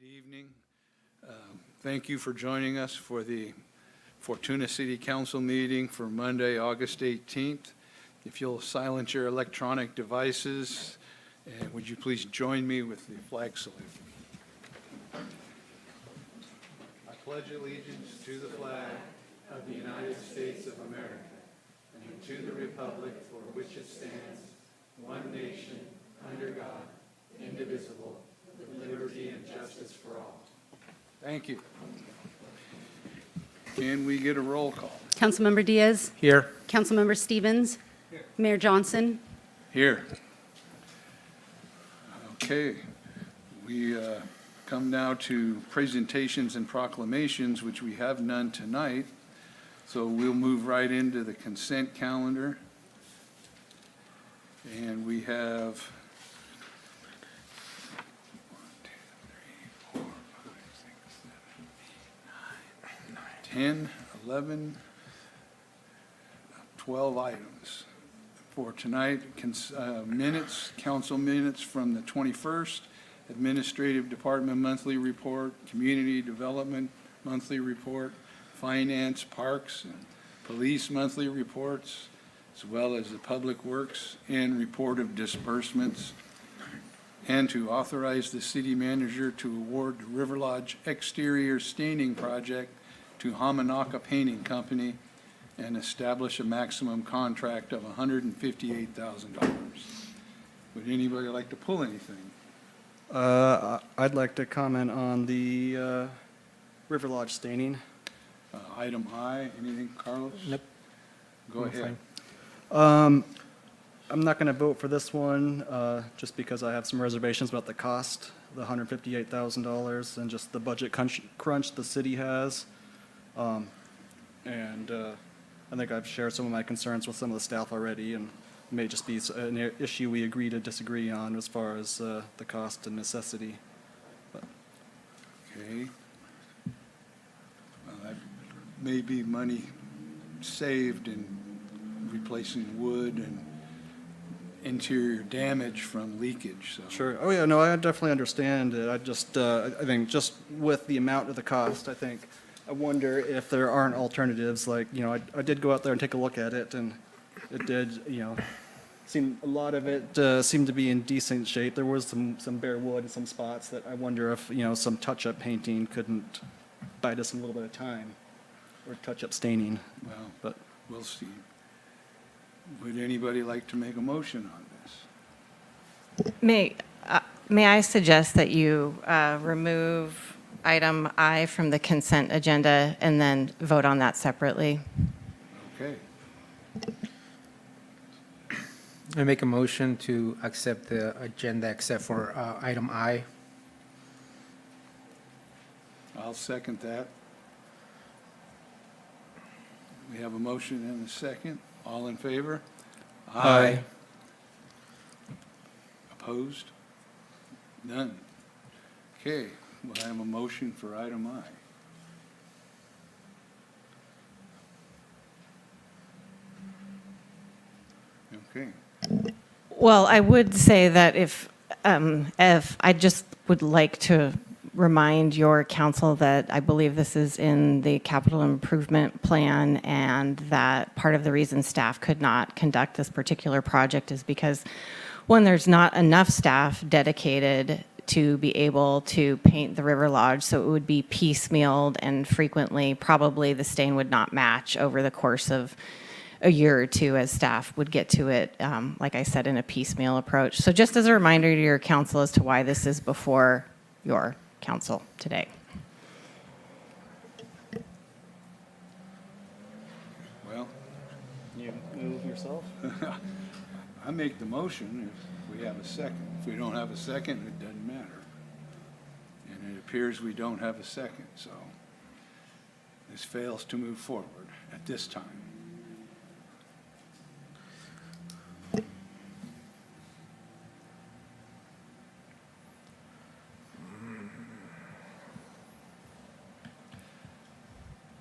Good evening. Thank you for joining us for the Fortuna City Council meeting for Monday, August 18th. If you'll silence your electronic devices, and would you please join me with the flag salute? I pledge allegiance to the flag of the United States of America and to the republic for which it stands, one nation, under God, indivisible, with liberty and justice for all. Thank you. Can we get a roll call? Councilmember Diaz. Here. Councilmember Stevens. Here. Mayor Johnson. Here. Okay. We come now to presentations and proclamations, which we have none tonight. So we'll move right into the consent calendar. And we have 10, 11, 12 items for tonight. Minutes, council minutes from the 21st, Administrative Department Monthly Report, Community Development Monthly Report, Finance, Parks, and Police Monthly Reports, as well as the Public Works and Report of Disbursements, and to authorize the city manager to award the River Lodge exterior staining project to Hamanaka Painting Company and establish a maximum contract of $158,000. Would anybody like to pull anything? I'd like to comment on the River Lodge staining. Item I, anything, Carlos? Nope. Go I'm ahead. fine. I'm not going to vote for this one just because I have some reservations about the cost, the $158,000, and just the budget crunch the city has. I think I've shared some of my concerns with some of the staff already, and it may just be an issue we agree to disagree on as far as the cost and necessity. Okay. Well, that may be money saved in replacing wood and interior damage from leakage, so. Sure. Oh, yeah, no, I definitely understand it. I just, I think just with the amount of the cost, I wonder if there aren't alternatives, like, I did go out there and take a look at it, and it did, seem, a lot of it seemed to be in decent shape. There was some bare wood in some spots that I wonder if, some touch-up painting couldn't bite us a little bit of time, or touch-up staining. Well, But we'll see. Would anybody like to make a motion on this? May I suggest that you remove item I from the consent agenda and then vote on that separately? Okay. I make a motion to accept the agenda except for item I. I'll second that. We have a motion and a second. All in favor? Aye. Opposed? None. Okay, we'll have a motion for item I. Okay. Well, I would say that if I just would like to remind your council that I believe this is in the capital improvement plan, and that part of the reason staff could not conduct this particular project is because, one, there's not enough staff dedicated to be able to paint the River Lodge, so it would be piecemealed, and frequently probably the stain would not match over the course of a year or two as staff would get to it, like I said, in a piecemeal approach. So just as a reminder to your council as to why this is before your council today. Well, you move yourself? I make the motion if we have a second. If we don't have a second, it doesn't matter. And it appears we don't have a second, so this fails to move forward at this time.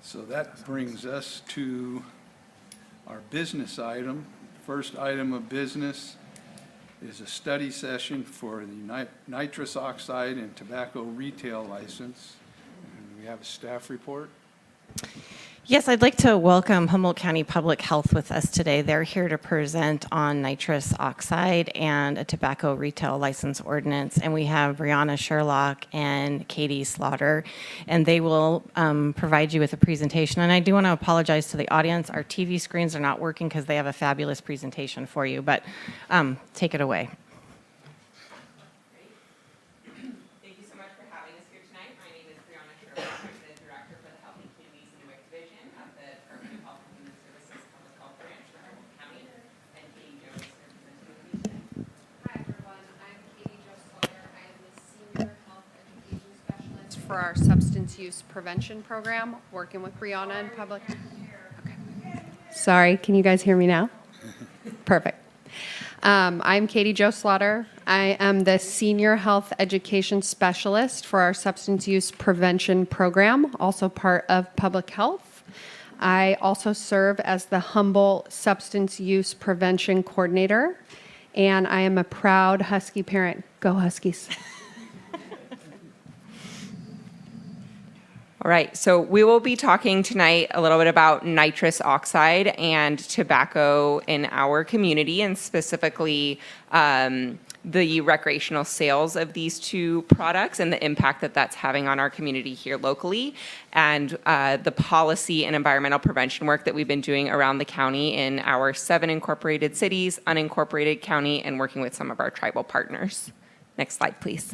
So that brings us to our business item. First item of business is a study session for the nitrous oxide and tobacco retail license. And we have a staff report. Yes, I'd like to welcome Humboldt County Public Health with us today. They're here to present on nitrous oxide and a tobacco retail license ordinance. And we have Brianna Sherlock and Katie Slaughter, and they will provide you with a presentation. And I do want to apologize to the audience. Our TV screens are not working because they have a fabulous presentation for you, but take it away. Thank you so much for having us here tonight. My name is Brianna Sherlock. I'm the Director for the Health and Communities and New Division of the Department of Health and Human Services Public Health Branch for Humboldt County. And Katie Jones is representing with me today. Hi, everyone. I'm Katie Jo Slaughter. I am the Senior Health Education Specialist for our Substance Use Prevention Program, working with Brianna in public. Okay. Sorry, can you guys hear me now? Perfect. I'm Katie Jo Slaughter. I am the Senior Health Education Specialist for our Substance Use Prevention Program, also part of public health. I also serve as the Humboldt Substance Use Prevention Coordinator, and I am a proud Husky parent. Go Huskies. All right, so we will be talking tonight a little bit about nitrous oxide and tobacco in our community, and specifically the recreational sales of these two products and the impact that that's having on our community here locally, and the policy and environmental prevention work that we've been doing around the county in our 7 incorporated cities, unincorporated county, and working with some of our tribal partners. Next slide, please.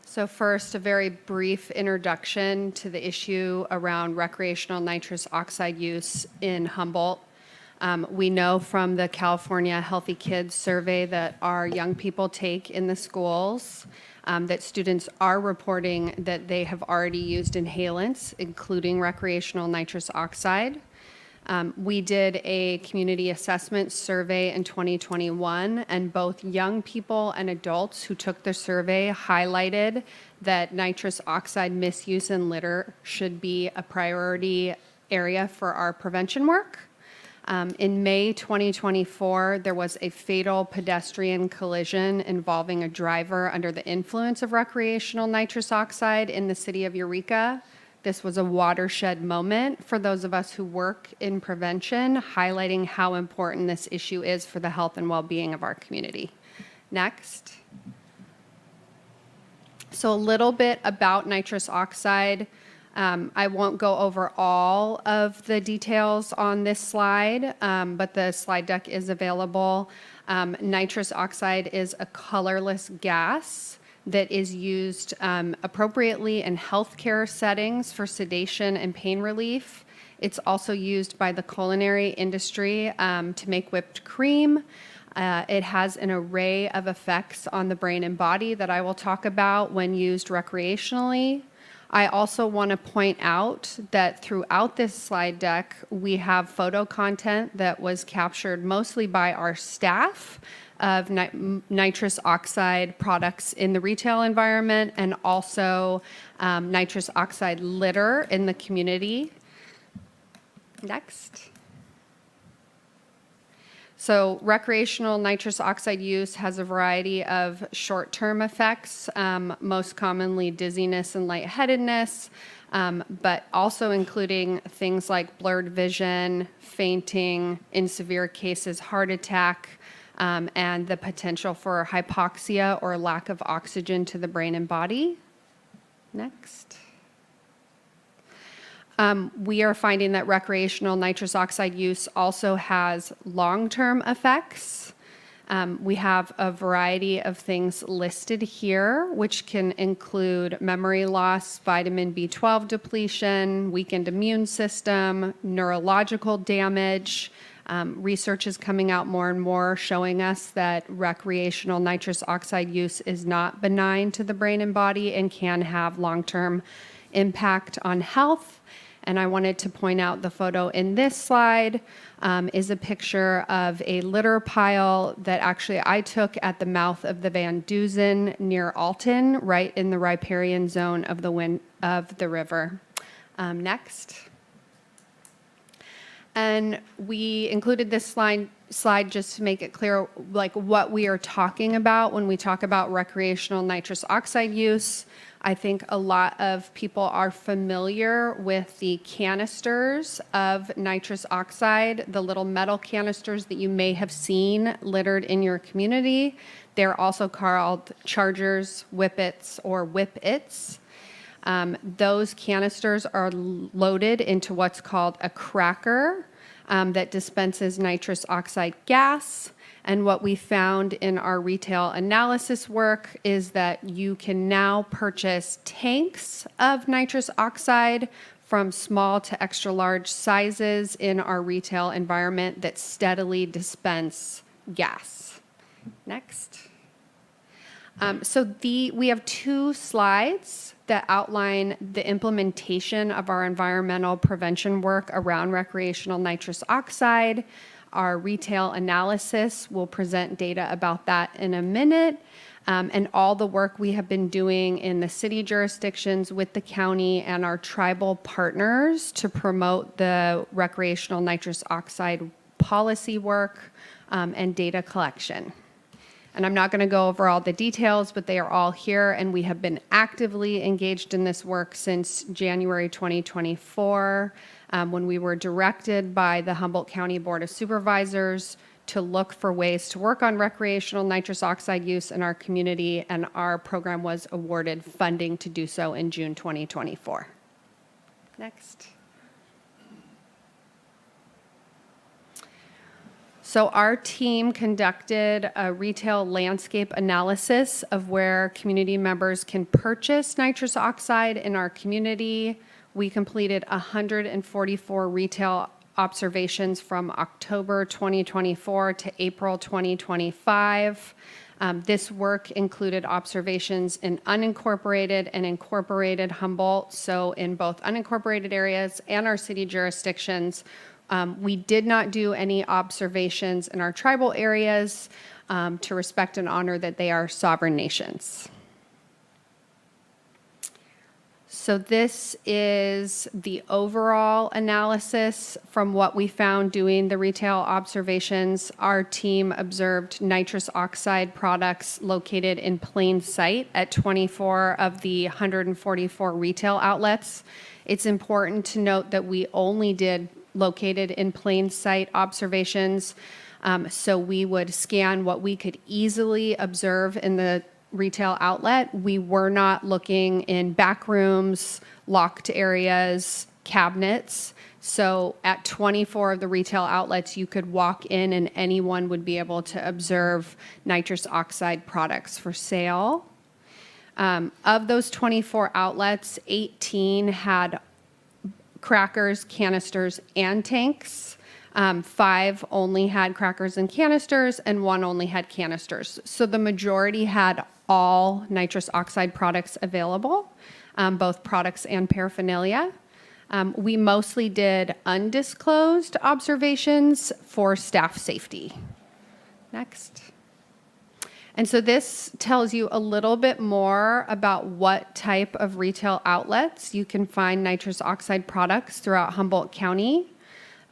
So first, a very brief introduction to the issue around recreational nitrous oxide use in Humboldt. We know from the California Healthy Kids survey that our young people take in the schools that students are reporting that they have already used inhalants, including recreational nitrous oxide. We did a community assessment survey in 2021, and both young people and adults who took the survey highlighted that nitrous oxide misuse in litter should be a priority area for our prevention work. In May 2024, there was a fatal pedestrian collision involving a driver under the influence of recreational nitrous oxide in the city of Eureka. This was a watershed moment for those of us who work in prevention, highlighting how important this issue is for the health and well-being of our community. Next. So a little bit about nitrous oxide. I won't go over all of the details on this slide, but the slide deck is available. Nitrous oxide is a colorless gas that is used appropriately in healthcare settings for sedation and pain relief. It's also used by the culinary industry to make whipped cream. It has an array of effects on the brain and body that I will talk about when used recreationally. I also want to point out that throughout this slide deck, we have photo content that was captured mostly by our staff of nitrous oxide products in the retail environment, and also nitrous oxide litter in the community. Next. So recreational nitrous oxide use has a variety of short-term effects, most commonly dizziness and lightheadedness, but also including things like blurred vision, fainting, in severe cases, heart attack, and the potential for hypoxia or lack of oxygen to the brain and body. Next. We are finding that recreational nitrous oxide use also has long-term effects. We have a variety of things listed here, which can include memory loss, vitamin B12 depletion, weakened immune system, neurological damage. Research is coming out more and more showing us that recreational nitrous oxide use is not benign to the brain and body and can have long-term impact on health. And I wanted to point out the photo in this slide is a picture of a litter pile that actually I took at the mouth of the Van Duzen near Alton, right in the riparian zone of the river. Next. And we included this slide just to make it clear, like what we are talking about when we talk about recreational nitrous oxide use. I think a lot of people are familiar with the canisters of nitrous oxide, the little metal canisters that you may have seen littered in your community. They're also called chargers, whippets, or whip-its. Those canisters are loaded into what's called a cracker that dispenses nitrous oxide gas. And what we found in our retail analysis work is that you can now purchase tanks of nitrous oxide from small to extra large sizes in our retail environment that steadily dispense gas. Next. We have 2 slides that outline the implementation of our environmental prevention work around recreational nitrous oxide. Our retail analysis will present data about that in a minute. And all the work we have been doing in the city jurisdictions with the county and our tribal partners to promote the recreational nitrous oxide policy work and data collection. And I'm not going to go over all the details, but they are all here, and we have been actively engaged in this work since January 2024, when we were directed by the Humboldt County Board of Supervisors to look for ways to work on recreational nitrous oxide use in our community, and our program was awarded funding to do so in June 2024. Next. So our team conducted a retail landscape analysis of where community members can purchase nitrous oxide in our community. We completed 144 retail observations from October 2024 to April 2025. This work included observations in unincorporated and incorporated Humboldt, so in both unincorporated areas and our city jurisdictions. We did not do any observations in our tribal areas to respect and honor that they are sovereign nations. So this is the overall analysis from what we found doing the retail observations. Our team observed nitrous oxide products located in plain sight at 24 of the 144 retail outlets. It's important to note that we only did located in plain sight observations. So we would scan what we could easily observe in the retail outlet. We were not looking in back rooms, locked areas, cabinets. So at 24 of the retail outlets, you could walk in and anyone would be able to observe nitrous oxide products for sale. Of those 24 outlets, 18 had crackers, canisters, and tanks. 5 only had crackers and canisters, and 1 only had canisters. So the majority had all nitrous oxide products available, both products and paraphernalia. We mostly did undisclosed observations for staff safety. Next. And so this tells you a little bit more about what type of retail outlets you can find nitrous oxide products throughout Humboldt County.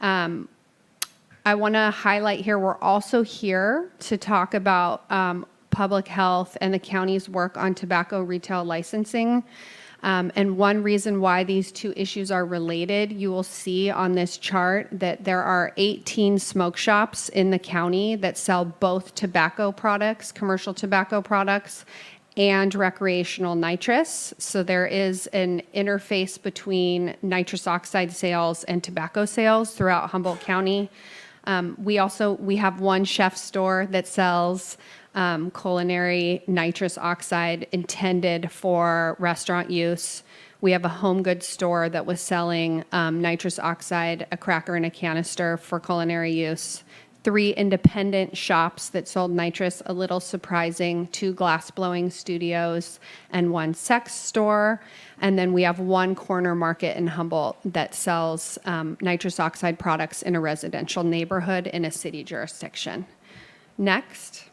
I want to highlight here, we're also here to talk about public health and the county's work on tobacco retail licensing. And one reason why these 2 issues are related, you will see on this chart that there are 18 smoke shops in the county that sell both tobacco products, commercial tobacco products, and recreational nitrous. So there is an interface between nitrous oxide sales and tobacco sales throughout Humboldt County. We have one chef store that sells culinary nitrous oxide intended for restaurant use. We have a home goods store that was selling nitrous oxide, a cracker and a canister for culinary use. 3 independent shops that sold nitrous, a little surprising, 2 glass blowing studios, and 1 sex store. And then we have 1 corner market in Humboldt that sells nitrous oxide products in a residential neighborhood in a city jurisdiction. Next.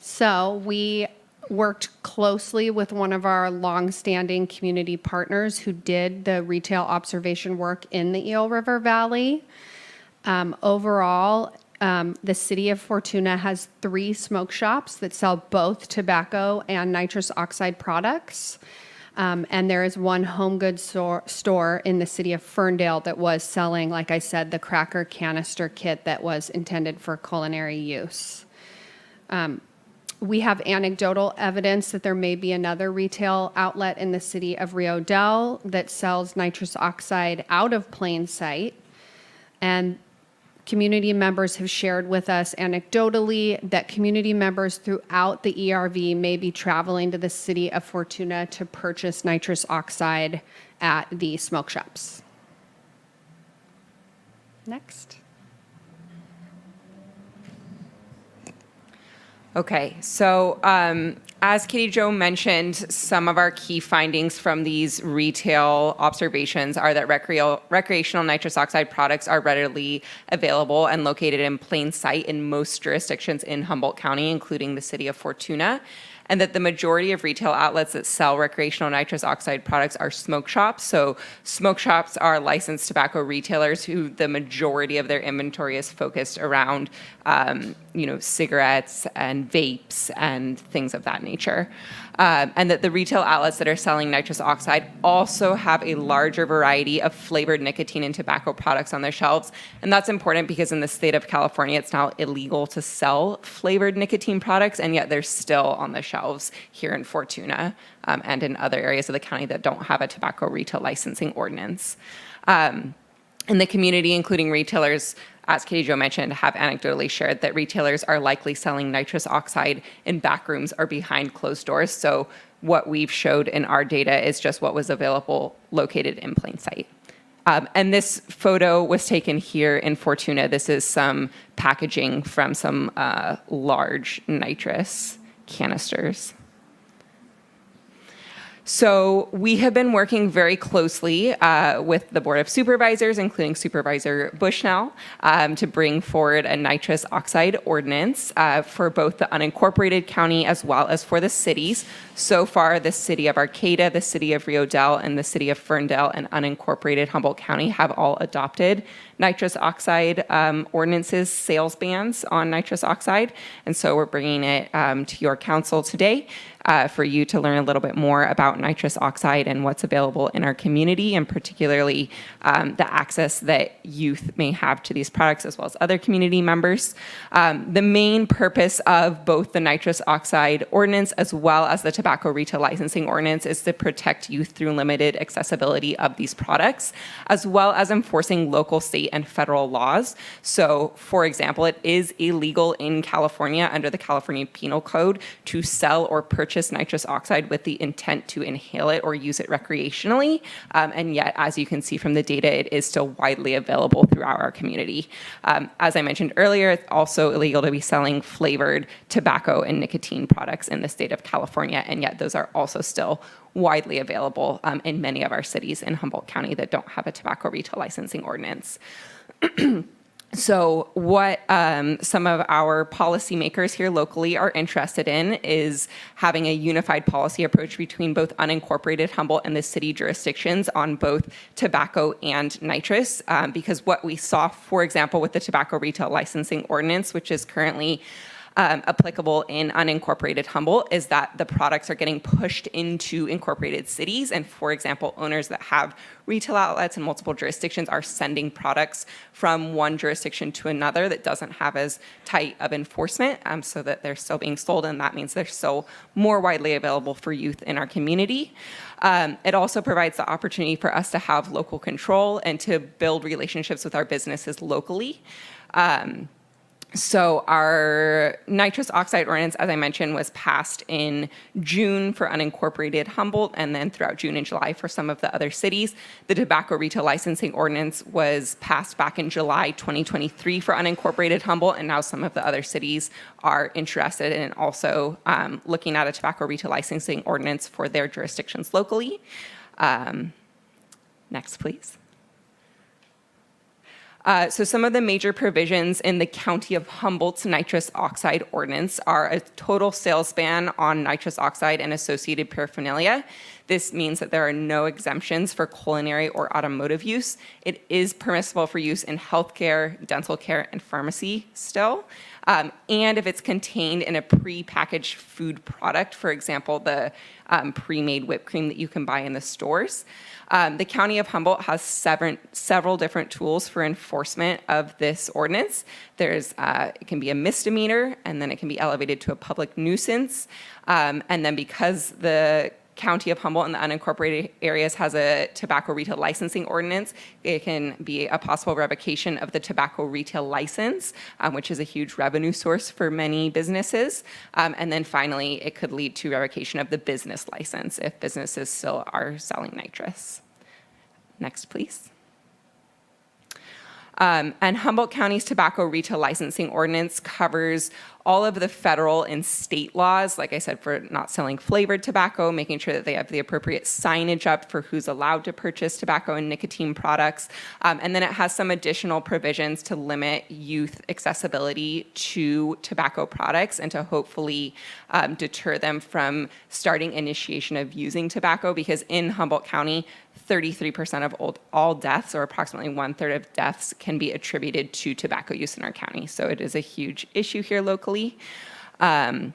So we worked closely with one of our longstanding community partners who did the retail observation work in the Eel River Valley. Overall, the city of Fortuna has 3 smoke shops that sell both tobacco and nitrous oxide products. And there is one home goods store in the city of Ferndale that was selling, like I said, the cracker canister kit that was intended for culinary use. We have anecdotal evidence that there may be another retail outlet in the city of Rio Dell that sells nitrous oxide out of plain sight. And community members have shared with us anecdotally that community members throughout the ERV may be traveling to the city of Fortuna to purchase nitrous oxide at the smoke shops. Next. Okay, so as Katie Jo mentioned, some of our key findings from these retail observations are that recreational nitrous oxide products are readily available and located in plain sight in most jurisdictions in Humboldt County, including the city of Fortuna, and that the majority of retail outlets that sell recreational nitrous oxide products are smoke shops. So smoke shops are licensed tobacco retailers who the majority of their inventory is focused around cigarettes and vapes and things of that nature. And that the retail outlets that are selling nitrous oxide also have a larger variety of flavored nicotine and tobacco products on their shelves. And that's important because in the state of California, it's now illegal to sell flavored nicotine products, and yet they're still on the shelves here in Fortuna and in other areas of the county that don't have a tobacco retail licensing ordinance. In the community, including retailers, as Katie Jo mentioned, have anecdotally shared that retailers are likely selling nitrous oxide in back rooms or behind closed doors. So what we've showed in our data is just what was available located in plain sight. And this photo was taken here in Fortuna. This is some packaging from some large nitrous canisters. So we have been working very closely with the Board of Supervisors, including Supervisor Bushnell, to bring forward a nitrous oxide ordinance for both the unincorporated county as well as for the cities. So far, the city of Arcata, the city of Rio Dell, and the city of Ferndale and unincorporated Humboldt County have all adopted nitrous oxide ordinances, sales bans on nitrous oxide. And so we're bringing it to your council today for you to learn a little bit more about nitrous oxide and what's available in our community, and particularly the access that youth may have to these products as well as other community members. The main purpose of both the nitrous oxide ordinance as well as the tobacco retail licensing ordinance is to protect youth through limited accessibility of these products, as well as enforcing local, state, and federal laws. So, for example, it is illegal in California under the California Penal Code to sell or purchase nitrous oxide with the intent to inhale it or use it recreationally. And yet, as you can see from the data, it is still widely available throughout our community. As I mentioned earlier, it's also illegal to be selling flavored tobacco and nicotine products in the state of California, and yet those are also still widely available in many of our cities in Humboldt County that don't have a tobacco retail licensing ordinance. So what some of our policymakers here locally are interested in is having a unified policy approach between both unincorporated Humboldt and the city jurisdictions on both tobacco and nitrous, because what we saw, for example, with the tobacco retail licensing ordinance, which is currently applicable in unincorporated Humboldt, is that the products are getting pushed into incorporated cities. And for example, owners that have retail outlets in multiple jurisdictions are sending products from one jurisdiction to another that doesn't have as tight of enforcement, so that they're still being sold, and that means they're still more widely available for youth in our community. It also provides the opportunity for us to have local control and to build relationships with our businesses locally. So our nitrous oxide ordinance, as I mentioned, was passed in June for unincorporated Humboldt, and then throughout June and July for some of the other cities. The tobacco retail licensing ordinance was passed back in July 2023 for unincorporated Humboldt, and now some of the other cities are interested in also looking at a tobacco retail licensing ordinance for their jurisdictions locally. Next, please. So some of the major provisions in the County of Humboldt's nitrous oxide ordinance are a total sales ban on nitrous oxide and associated paraphernalia. This means that there are no exemptions for culinary or automotive use. It is permissible for use in healthcare, dental care, and pharmacy still. And if it's contained in a pre-packaged food product, for example, the pre-made whipped cream that you can buy in the stores. The County of Humboldt has several different tools for enforcement of this ordinance. It can be a misdemeanor, and then it can be elevated to a public nuisance. And then because the County of Humboldt and the unincorporated areas has a tobacco retail licensing ordinance, it can be a possible revocation of the tobacco retail license, which is a huge revenue source for many businesses. And then finally, it could lead to revocation of the business license if businesses still are selling nitrous. Next, please. And Humboldt County's tobacco retail licensing ordinance covers all of the federal and state laws, like I said, for not selling flavored tobacco, making sure that they have the appropriate signage up for who's allowed to purchase tobacco and nicotine products. And then it has some additional provisions to limit youth accessibility to tobacco products and to hopefully deter them from starting initiation of using tobacco, because in Humboldt County, 33% of all deaths, or approximately 1/3 of deaths, can be attributed to tobacco use in our county. So it is a huge issue here locally. And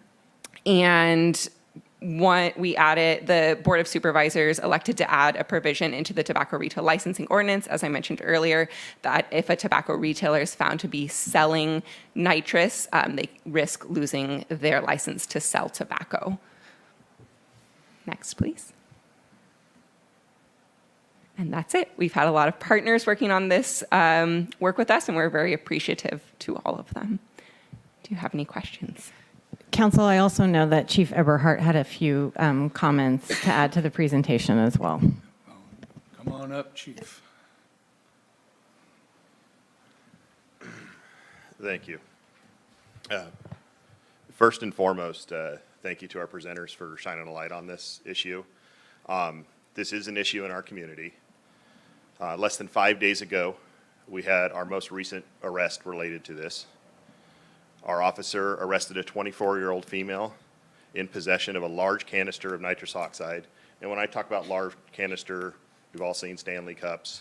we added, the Board of Supervisors elected to add a provision into the tobacco retail licensing ordinance, as I mentioned earlier, that if a tobacco retailer is found to be selling nitrous, they risk losing their license to sell tobacco. Next, please. And that's it. We've had a lot of partners working on this work with us, and we're very appreciative to all of them. Do you have any questions? Council, I also know that Chief Eberhardt had a few comments to add to the presentation as well. Come on up, Chief. Thank you. First and foremost, thank you to our presenters for shining a light on this issue. This is an issue in our community. Less than 5 days ago, we had our most recent arrest related to this. Our officer arrested a 24-year-old female in possession of a large canister of nitrous oxide. And when I talk about large canister, we've all seen Stanley cups.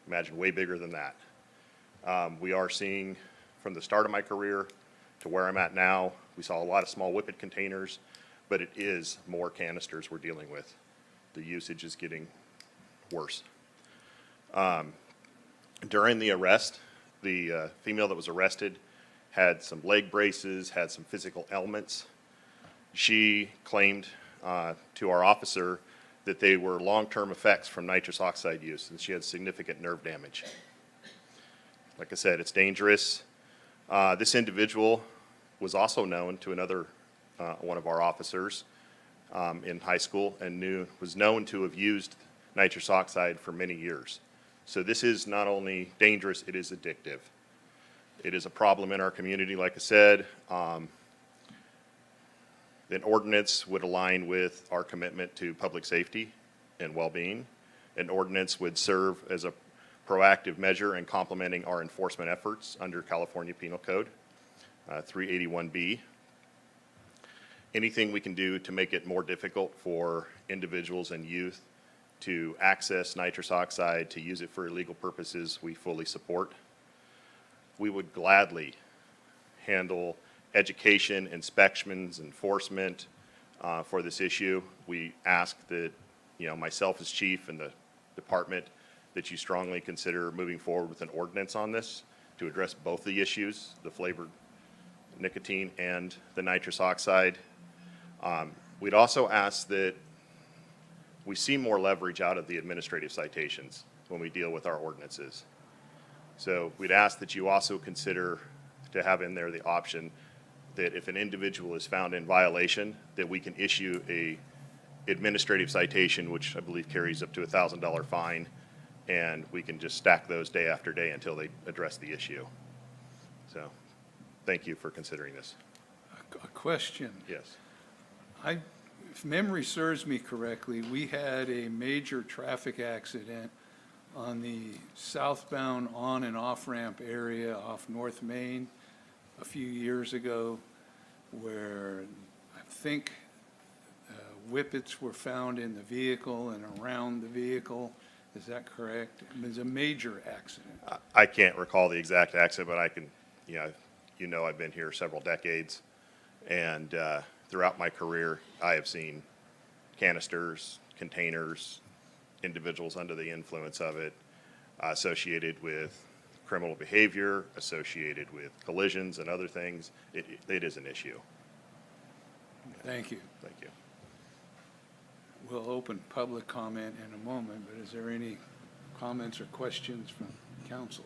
Imagine way bigger than that. We are seeing, from the start of my career to where I'm at now, we saw a lot of small whippet containers, but it is more canisters we're dealing with. The usage is getting worse. During the arrest, the female that was arrested had some leg braces, had some physical ailments. She claimed to our officer that they were long-term effects from nitrous oxide use, and she had significant nerve damage. Like I said, it's dangerous. This individual was also known to another one of our officers in high school, and was known to have used nitrous oxide for many years. So this is not only dangerous, it is addictive. It is a problem in our community, like I said. An ordinance would align with our commitment to public safety and well-being. An ordinance would serve as a proactive measure in complementing our enforcement efforts under California Penal Code 381B. Anything we can do to make it more difficult for individuals and youth to access nitrous oxide, to use it for illegal purposes, we fully support. We would gladly handle education, inspections, enforcement for this issue. We ask that, myself as chief and the department, that you strongly consider moving forward with an ordinance on this to address both the issues, the flavored nicotine and the nitrous oxide. We'd also ask that we see more leverage out of the administrative citations when we deal with our ordinances. So we'd ask that you also consider to have in there the option that if an individual is found in violation, that we can issue a administrative citation, which I believe carries up to a $1,000 fine, and we can just stack those day after day until they address the issue. So thank you for considering this. A question. Yes. If memory serves me correctly, we had a major traffic accident on the southbound on and off-ramp area off North Main a few years ago, where I think whippets were found in the vehicle and around the vehicle. Is that correct? It was a major accident. I can't recall the exact accident, but I can, I've been here several decades, and throughout my career, I have seen canisters, containers, individuals under the influence of it, associated with criminal behavior, associated with collisions and other things. It is an issue. Thank you. Thank you. We'll open public comment in a moment, but is there any comments or questions from council?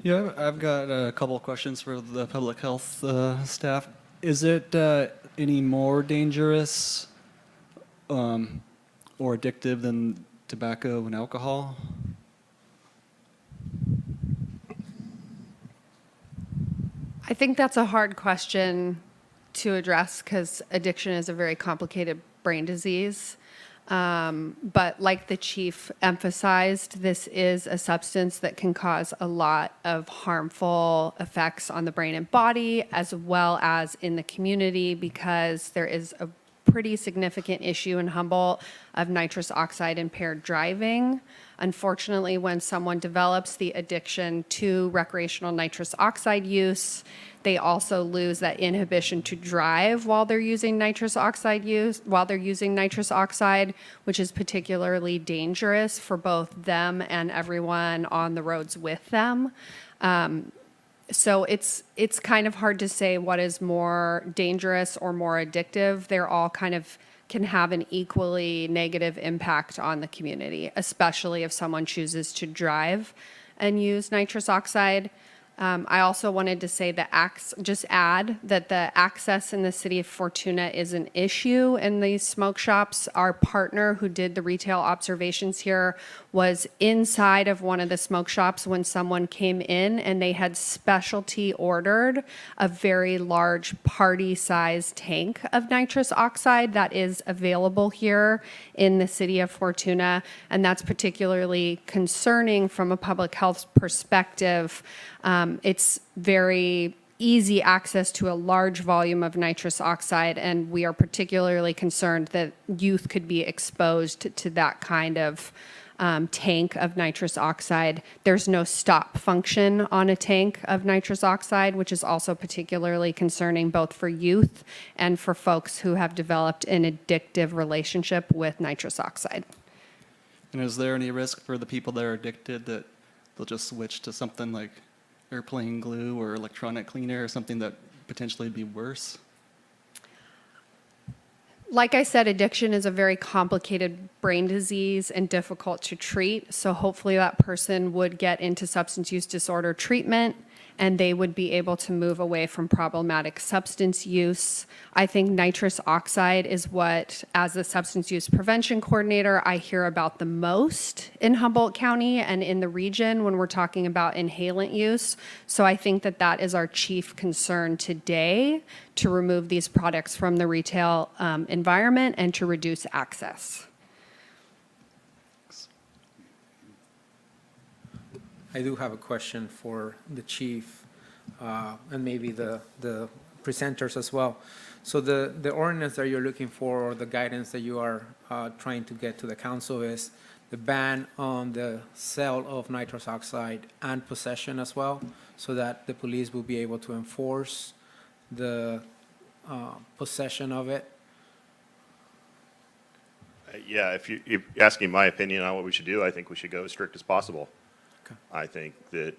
Yeah, I've got a couple of questions for the public health staff. Is it any more dangerous or addictive than tobacco and alcohol? I think that's a hard question to address because addiction is a very complicated brain disease. But like the chief emphasized, this is a substance that can cause a lot of harmful effects on the brain and body, as well as in the community, because there is a pretty significant issue in Humboldt of nitrous oxide impaired driving. Unfortunately, when someone develops the addiction to recreational nitrous oxide use, they also lose that inhibition to drive while they're using nitrous oxide, which is particularly dangerous for both them and everyone on the roads with them. So it's kind of hard to say what is more dangerous or more addictive. They're all kind of can have an equally negative impact on the community, especially if someone chooses to drive and use nitrous oxide. I also wanted to say just add that the access in the city of Fortuna is an issue in these smoke shops. Our partner who did the retail observations here was inside of one of the smoke shops when someone came in, and they had specialty ordered a very large party-sized tank of nitrous oxide that is available here in the city of Fortuna, and that's particularly concerning from a public health perspective. It's very easy access to a large volume of nitrous oxide, and we are particularly concerned that youth could be exposed to that kind of tank of nitrous oxide. There's no stop function on a tank of nitrous oxide, which is also particularly concerning both for youth and for folks who have developed an addictive relationship with nitrous oxide. And is there any risk for the people that are addicted that they'll just switch to something like airplane glue or electronic cleaner or something that potentially be worse? Like I said, addiction is a very complicated brain disease and difficult to treat. So hopefully that person would get into substance use disorder treatment, and they would be able to move away from problematic substance use. I think nitrous oxide is what, as a substance use prevention coordinator, I hear about the most in Humboldt County and in the region when we're talking about inhalant use. So I think that that is our chief concern today, to remove these products from the retail environment and to reduce access. I do have a question for the chief and maybe the presenters as well. So the ordinance that you're looking for, or the guidance that you are trying to get to the council, is the ban on the sale of nitrous oxide and possession as well, so that the police will be able to enforce the possession of it. Yeah, if you're asking my opinion on what we should do, I think we should go as strict as possible. Okay. I think that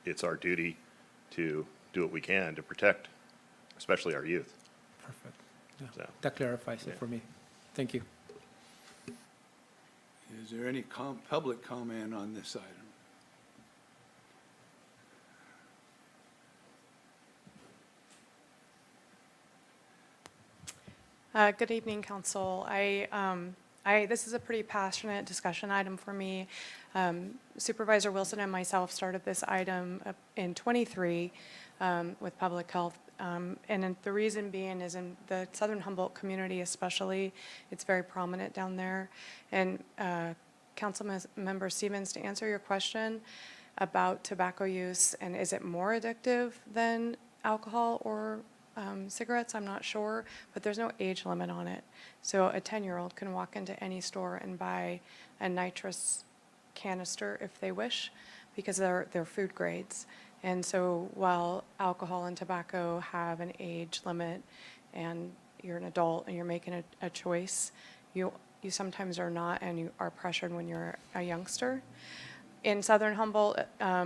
it's our duty to do what we can to protect, especially our youth. Perfect. Yeah, So, that clarifies it yeah. for me. Thank you. Is there any public comment on this item? Good evening, Council. This is a pretty passionate discussion item for me. Supervisor Wilson and myself started this item in '23 with public health. And the reason being is in the Southern Humboldt community especially, it's very prominent down there. And Councilmember Stevens, to answer your question about tobacco use and is it more addictive than alcohol or cigarettes, I'm not sure, but there's no age limit on it. So a 10-year-old can walk into any store and buy a nitrous canister if they wish, because they're food grades. And so while alcohol and tobacco have an age limit and you're an adult and you're making a choice, you sometimes are not, and you are pressured when you're a youngster. In Southern Humboldt,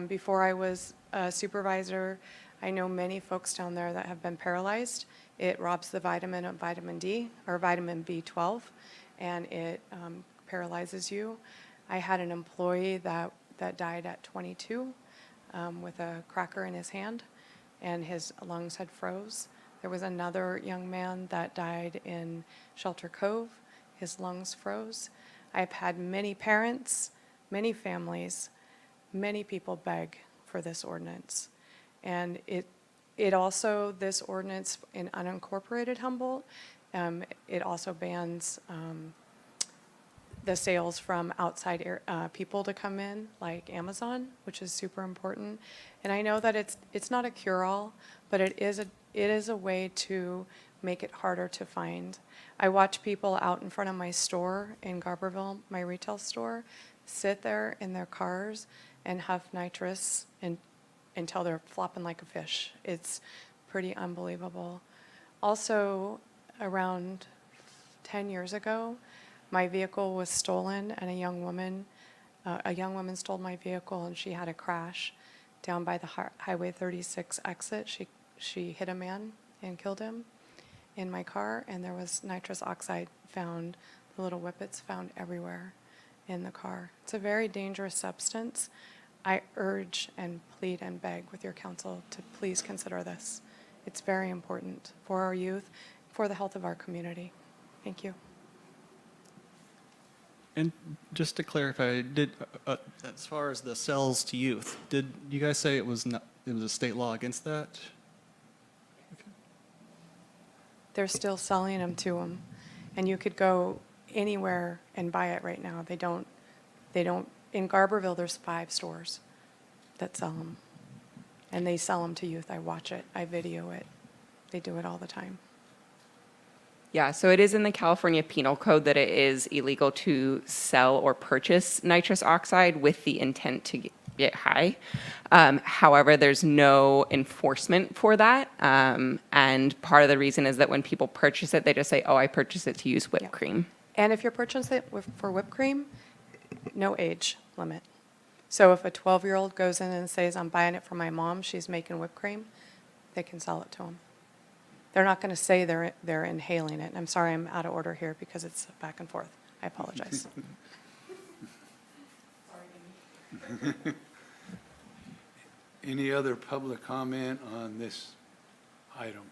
before I was a supervisor, I know many folks down there that have been paralyzed. It robs the vitamin of vitamin D or vitamin B12, and it paralyzes you. I had an employee that died at 22 with a cracker in his hand, and his lungs had froze. There was another young man that died in Shelter Cove. His lungs froze. I've had many parents, many families, many people beg for this ordinance. And it also, this ordinance in unincorporated Humboldt, it also bans the sales from outside people to come in, like Amazon, which is super important. And I know that it's not a cure-all, but it is a way to make it harder to find. I watch people out in front of my store in Garberville, my retail store, sit there in their cars and huff nitrous until they're flopping like a fish. It's pretty unbelievable. Also, around 10 years ago, my vehicle was stolen, and a young woman stole my vehicle, and she had a crash down by the Highway 36 exit. She hit a man and killed him in my car, and there was nitrous oxide found, the little whippets found everywhere in the car. It's a very dangerous substance. I urge and plead and beg with your council to please consider this. It's very important for our youth, for the health of our community. Thank you. And just to clarify, as far as the sales to youth, did you guys say it was a state law against that? They're still selling them to them, and you could go anywhere and buy it right now. They don't, in Garberville, there's 5 stores that sell them, and they sell them to youth. I watch it, I video it. They do it all the time. Yeah, so it is in the California Penal Code that it is illegal to sell or purchase nitrous oxide with the intent to get high. However, there's no enforcement for that. And part of the reason is that when people purchase it, they just say, oh, I purchased it to use whipped cream. And if you're purchasing it for whipped cream, no age limit. So if a 12-year-old goes in and says, I'm buying it for my mom, she's making whipped cream, they can sell it to them. They're not going to say they're inhaling it. And I'm sorry I'm out of order here because it's back and forth. I apologize. Any other public comment on this item?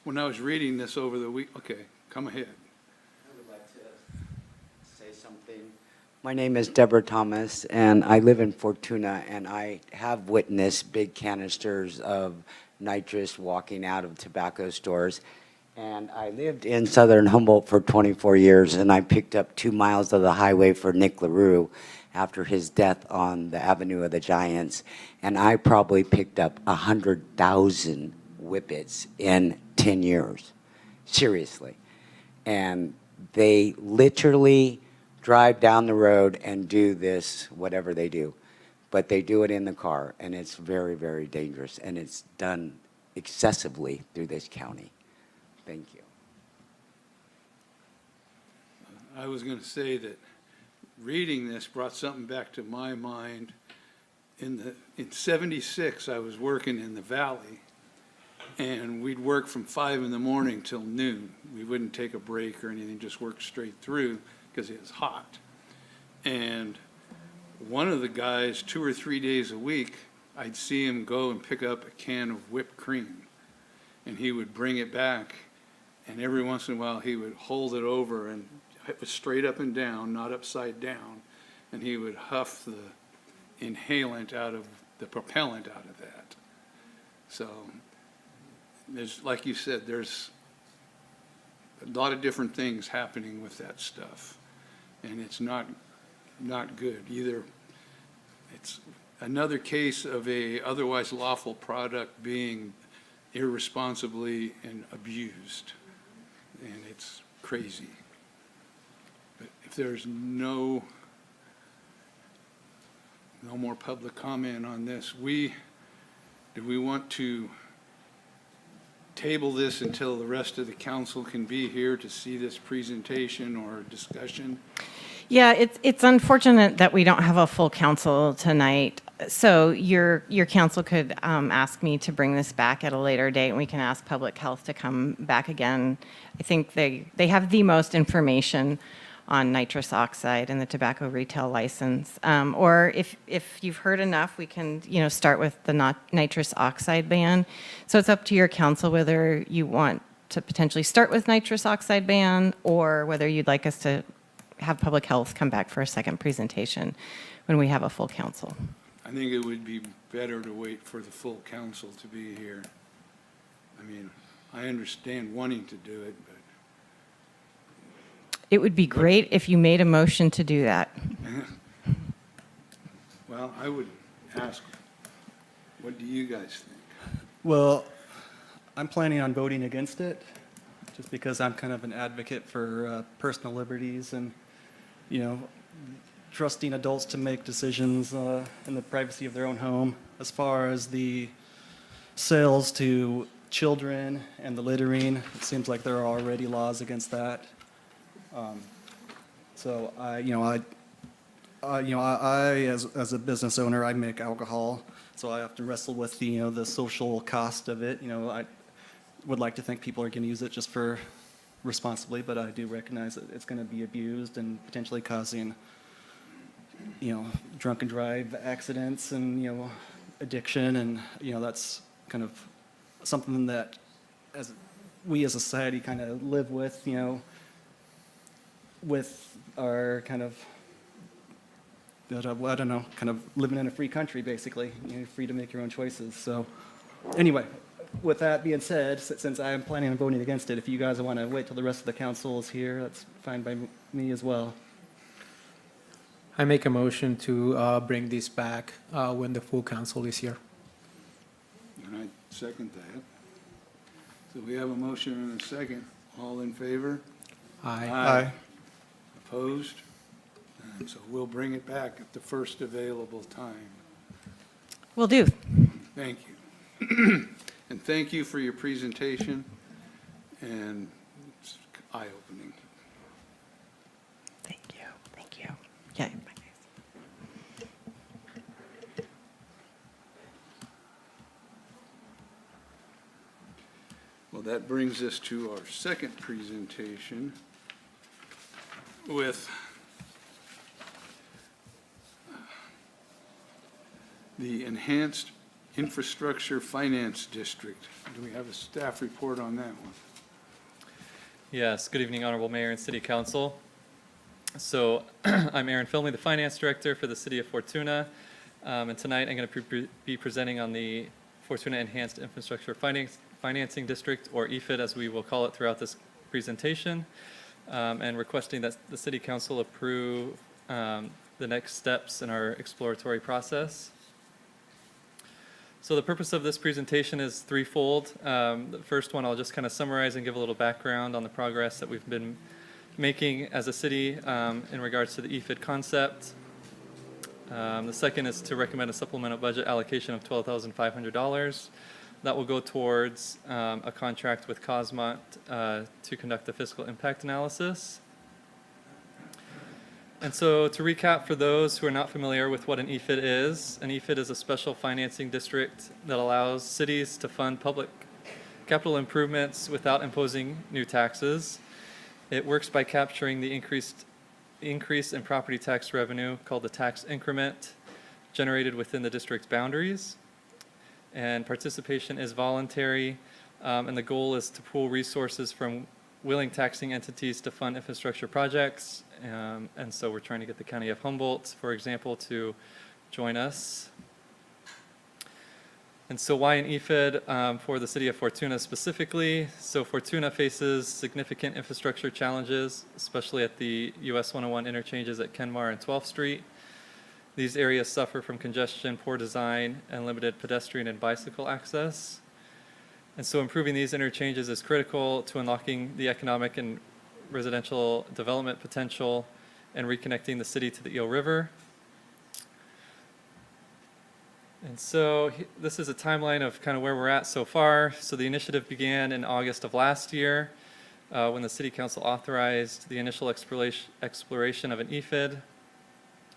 When I was reading this over the week, okay, come ahead. I would like to say something. My name is Deborah Thomas, and I live in Fortuna, and I have witnessed big canisters of nitrous walking out of tobacco stores. And I lived in Southern Humboldt for 24 years, and I picked up 2 miles of the highway for Nick LaRue after his death on the Avenue of the Giants. And I probably picked up 100,000 whippets in 10 years, seriously. And they literally drive down the road and do this, whatever they do. But they do it in the car, and it's very, very dangerous, and it's done excessively through this county. Thank you. I was going to say that reading this brought something back to my mind. In 76, I was working in the valley, and we'd work from 5 in the morning till noon. We wouldn't take a break or anything, just work straight through because it was hot. And one of the guys, 2 or 3 days a week, I'd see him go and pick up a can of whipped cream, and he would bring it back, and every once in a while he would hold it over, and it was straight up and down, not upside down, and he would huff the inhalant out of the propellant out of that. So there's, like you said, there's a lot of different things happening with that stuff. And it's not good. Either it's another case of a otherwise lawful product being irresponsibly and abused. And it's crazy. But if there's no more public comment on this, do we want to table this until the rest of the council can be here to see this presentation or discussion? Yeah, it's unfortunate that we don't have a full council tonight. So your council could ask me to bring this back at a later date, and we can ask Public Health to come back again. I think they have the most information on nitrous oxide and the tobacco retail license. Or if you've heard enough, we can start with the nitrous oxide ban. So it's up to your council whether you want to potentially start with nitrous oxide ban, or whether you'd like us to have Public Health come back for a second presentation when we have a full council. I think it would be better to wait for the full council to be here. I mean, I understand wanting to do it, but It would be great if you made a motion to do that. well, I would ask, what do you guys think? Well, I'm planning on voting against it, just because I'm kind of an advocate for personal liberties and, trusting adults to make decisions in the privacy of their own home. As far as the sales to children and the littering, it seems like there are already laws against that. So I as a business owner, I make alcohol, so I often wrestle with the social cost of it. I would like to think people are going to use it just for responsibly, but I do recognize that it's going to be abused and potentially causing drunken drive accidents and addiction, and that's kind of something that we as a society kind of live with, with our kind of, I don't know, kind of living in a free country, basically. You're free to make your own choices. So anyway, with that being said, since I am planning on voting against it, if you guys want to wait till the rest of the council is here, that's fine by me as well. I make a motion to bring this back when the full council is here. And I second that. So we have a motion and a second. All in favor? Aye. Aye. Opposed? And so we'll bring it back at the first available time. Will do. Thank you. And thank you for your presentation, and it's eye-opening. Thank you. Thank you. Okay. Well, that brings us to our second presentation with the Enhanced Infrastructure Finance District. Do we have a staff report on that one? Yes, good evening, Honorable Mayor and City Council. So I'm Aaron Filmey, the Finance Director for the City of Fortuna. And tonight I'm going to be presenting on the Fortuna Enhanced Infrastructure Financing District, or EFID as we will call it throughout this presentation, and requesting that the City Council approve the next steps in our exploratory process. So the purpose of this presentation is threefold. The first one, I'll just kind of summarize and give a little background on the progress that we've been making as a city in regards to the EFID concept. The second is to recommend a supplemental budget allocation of $12,500. That will go towards a contract with Cosmont to conduct the fiscal impact analysis. And so to recap for those who are not familiar with what an EFID is, an EFID is a special financing district that allows cities to fund public capital improvements without imposing new taxes. It works by capturing the increase in property tax revenue, called the tax increment, generated within the district's boundaries. And participation is voluntary, and the goal is to pool resources from willing taxing entities to fund infrastructure projects. And so we're trying to get the County of Humboldt, for example, to join us. And so why an EFID for the city of Fortuna specifically? So Fortuna faces significant infrastructure challenges, especially at the US 101 interchanges at Kenmar and 12th Street. These areas suffer from congestion, poor design, and limited pedestrian and bicycle access. And so improving these interchanges is critical to unlocking the economic and residential development potential and reconnecting the city to the Eel River. And so this is a timeline of kind of where we're at so far. So the initiative began in August of last year when the City Council authorized the initial exploration of an EFID.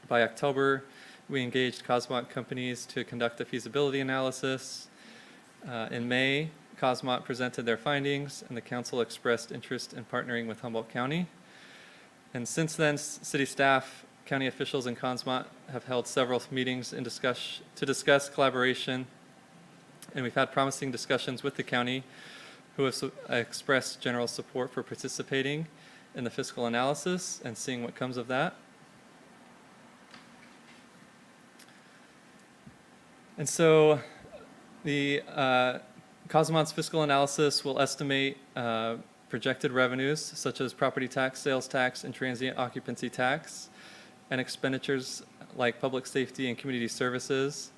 By October, we engaged Cosmont companies to conduct a feasibility analysis. In May, Cosmont presented their findings, and the council expressed interest in partnering with Humboldt County. And since then, city staff, county officials, and Cosmont have held several meetings to discuss collaboration, and we've had promising discussions with the county, who have expressed general support for participating in the fiscal analysis and seeing what comes of that. And so the Cosmont's fiscal analysis will estimate projected revenues such as property tax, sales tax, and transient occupancy tax, and expenditures like public safety and community services.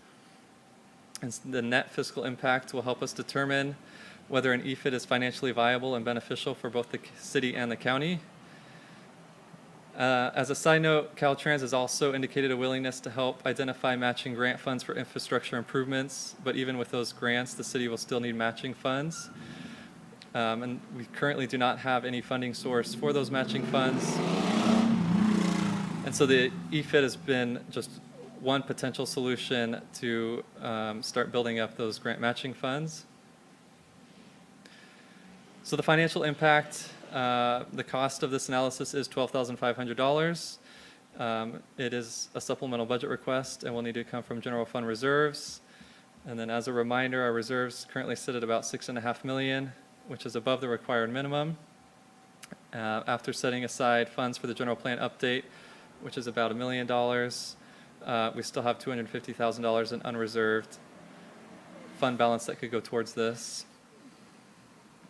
And the net fiscal impact will help us determine whether an EFID is financially viable and beneficial for both the city and the county. As a side note, Caltrans has also indicated a willingness to help identify matching grant funds for infrastructure improvements, but even with those grants, the city will still need matching funds. And we currently do not have any funding source for those matching funds. And so the EFID has been just one potential solution to start building up those grant matching funds. So the financial impact, the cost of this analysis is $12,500. It is a supplemental budget request and will need to come from general fund reserves. And then as a reminder, our reserves currently sit at about $6.5 million, which is above the required minimum. After setting aside funds for the general plan update, which is about $1 million, we still have $250,000 in unreserved fund balance that could go towards this.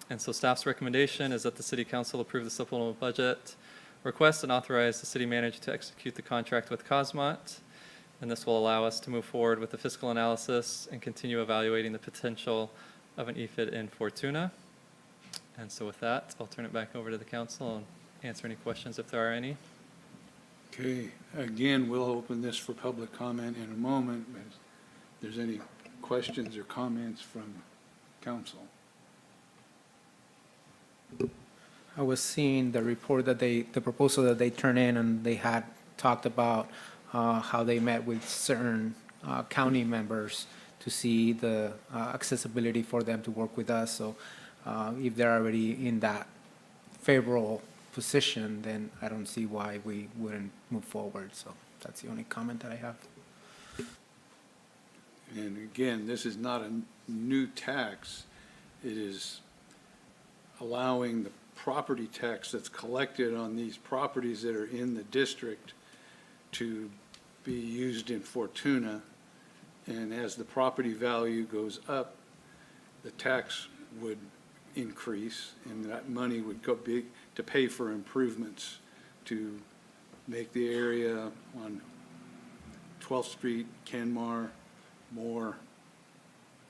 And so staff's recommendation is that the City Council approve the supplemental budget request and authorize the city manager to execute the contract with Cosmont. And this will allow us to move forward with the fiscal analysis and continue evaluating the potential of an EFID in Fortuna. And so with that, I'll turn it back over to the council and answer any questions if there are any. Okay, again, we'll open this for public comment in a moment, but if there's any questions or comments from council. I was seeing the report that the proposal that they turned in, and they had talked about how they met with certain county members to see the accessibility for them to work with us. So if they're already in that favorable position, then I don't see why we wouldn't move forward. So that's the only comment that I have. And again, this is not a new tax. It is allowing the property tax that's collected on these properties that are in the district to be used in Fortuna. And as the property value goes up, the tax would increase, and that money would go big to pay for improvements to make the area on 12th Street, Kenmar, more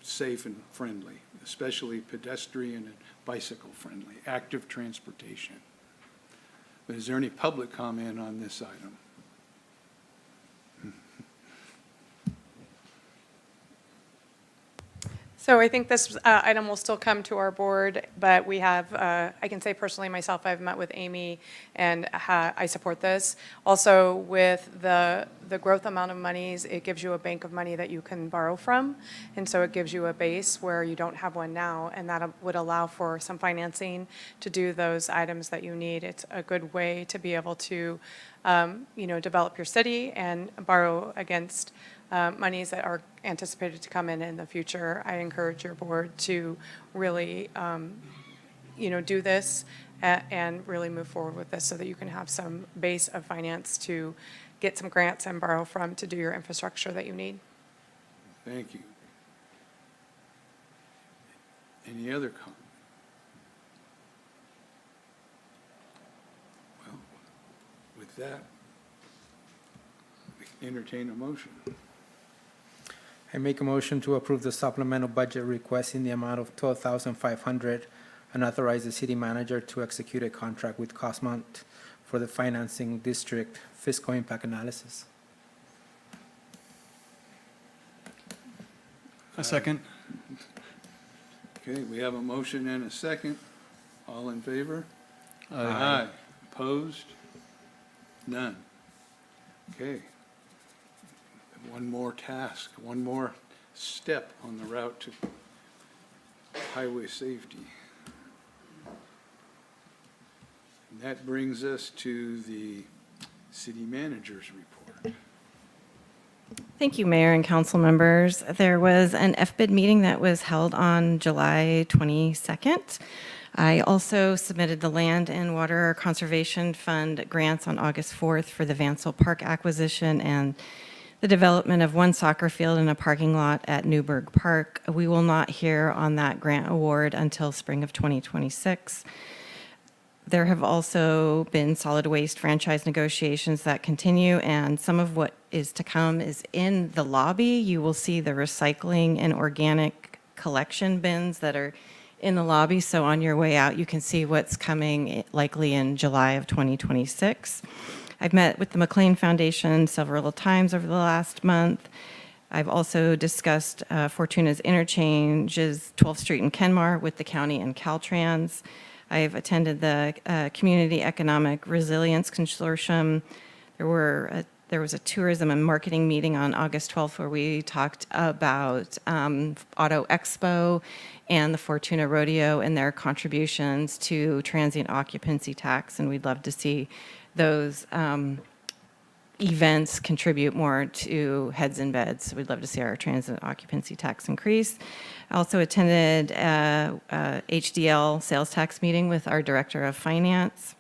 safe and friendly, especially pedestrian and bicycle friendly, active transportation. But is there any public comment on this item? So I think this item will still come to our board, but we have, I can say personally myself, I've met with Amy and I support this. Also with the growth amount of monies, it gives you a bank of money that you can borrow from. And so it gives you a base where you don't have one now, and that would allow for some financing to do those items that you need. It's a good way to be able to, develop your city and borrow against monies that are anticipated to come in the future. I encourage your board to really, do this and really move forward with this so that you can have some base of finance to get some grants and borrow from to do your infrastructure that you need. Thank you. Any other comment? Well, with that, we can entertain a motion. I make a motion to approve the supplemental budget request in the amount of $12,500 and authorize the city manager to execute a contract with Cosmont for the financing district fiscal impact analysis. A second. Okay, we have a motion and a second. All in favor? Aye. Opposed? None. Okay. One more task, one more step on the route to highway safety. And that brings us to the city manager's report. Thank you, Mayor and council members. There was an FBID meeting that was held on July 22nd. I also submitted the Land and Water Conservation Fund grants on August 4th for the Vansel Park acquisition and the development of one soccer field and a parking lot at Newburgh Park. We will not hear on that grant award until spring of 2026. There have also been solid waste franchise negotiations that continue, and some of what is to come is in the lobby. You will see the recycling and organic collection bins that are in the lobby. So on your way out, you can see what's coming likely in July of 2026. I've met with the McLean Foundation several times over the last month. I've also discussed Fortuna's interchanges, 12th Street and Kenmar, with the county and Caltrans. I've attended the Community Economic Resilience Consortium. There was a tourism and marketing meeting on August 12th where we talked about Auto Expo and the Fortuna Rodeo and their contributions to transient occupancy tax, and we'd love to see those events contribute more to heads and beds. So we'd love to see our transit occupancy tax increase. I also attended a HDL sales tax meeting with our Director of Finance.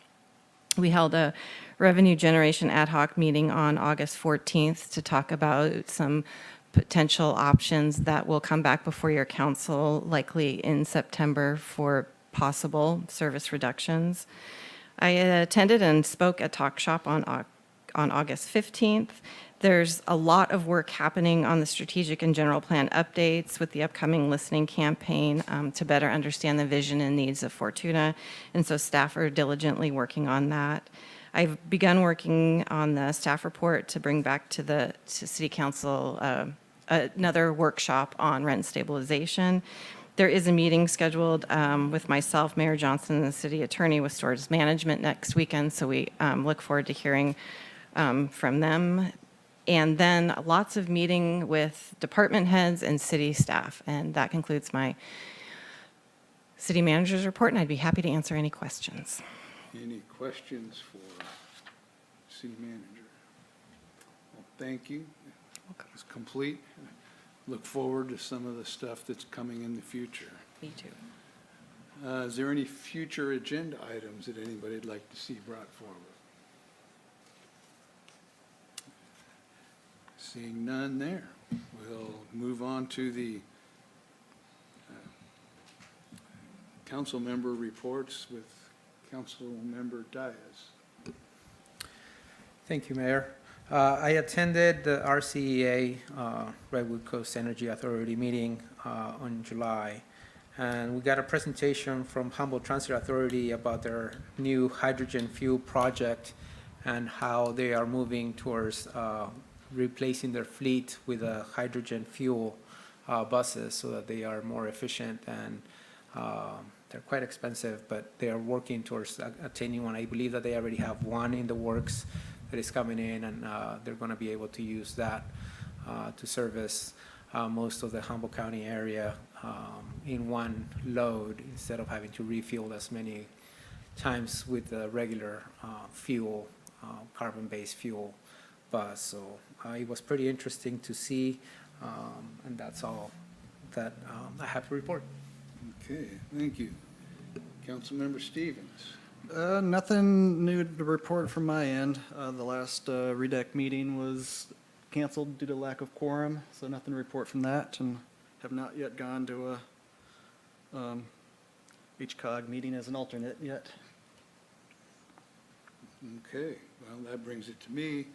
We held a revenue generation ad hoc meeting on August 14th to talk about some potential options that will come back before your council likely in September for possible service reductions. I attended and spoke at Talk Shop on August 15th. There's a lot of work happening on the strategic and general plan updates with the upcoming listening campaign to better understand the vision and needs of Fortuna, and so staff are diligently working on that. I've begun working on the staff report to bring back to City Council another workshop on rent stabilization. There is a meeting scheduled with myself, Mayor Johnson, and the city attorney with storage management next weekend, so we look forward to hearing from them. And then lots of meeting with department heads and city staff. And that concludes my city manager's report, and I'd be happy to answer any questions. Any questions for city manager? Well, thank you. It's complete. Look forward to some of the stuff that's coming in the future. Me too. Is there any future agenda items that anybody'd like to see brought forward? Seeing none there, we'll move on to the council member reports with Council Member Diaz. Thank you, Mayor. I attended the RCEA, Redwood Coast Energy Authority meeting on July, and we got a presentation from Humboldt Transit Authority about their new hydrogen fuel project and how they are moving towards replacing their fleet with hydrogen fuel buses so that they are more efficient, and they're quite expensive, but they are working towards attaining one. I believe that they already have one in the works that is coming in, and they're going to be able to use that to service most of the Humboldt County area in one load instead of having to refuel as many times with the regular fuel, carbon-based fuel bus. So it was pretty interesting to see, and that's all that I have to report. Okay, thank you. Councilmember Stevens. Nothing new to report from my end. The last REDEC meeting was canceled due to lack of quorum, so nothing to report from that, and have not yet gone to HCOG meeting as an alternate yet. Okay, well, that brings it to me,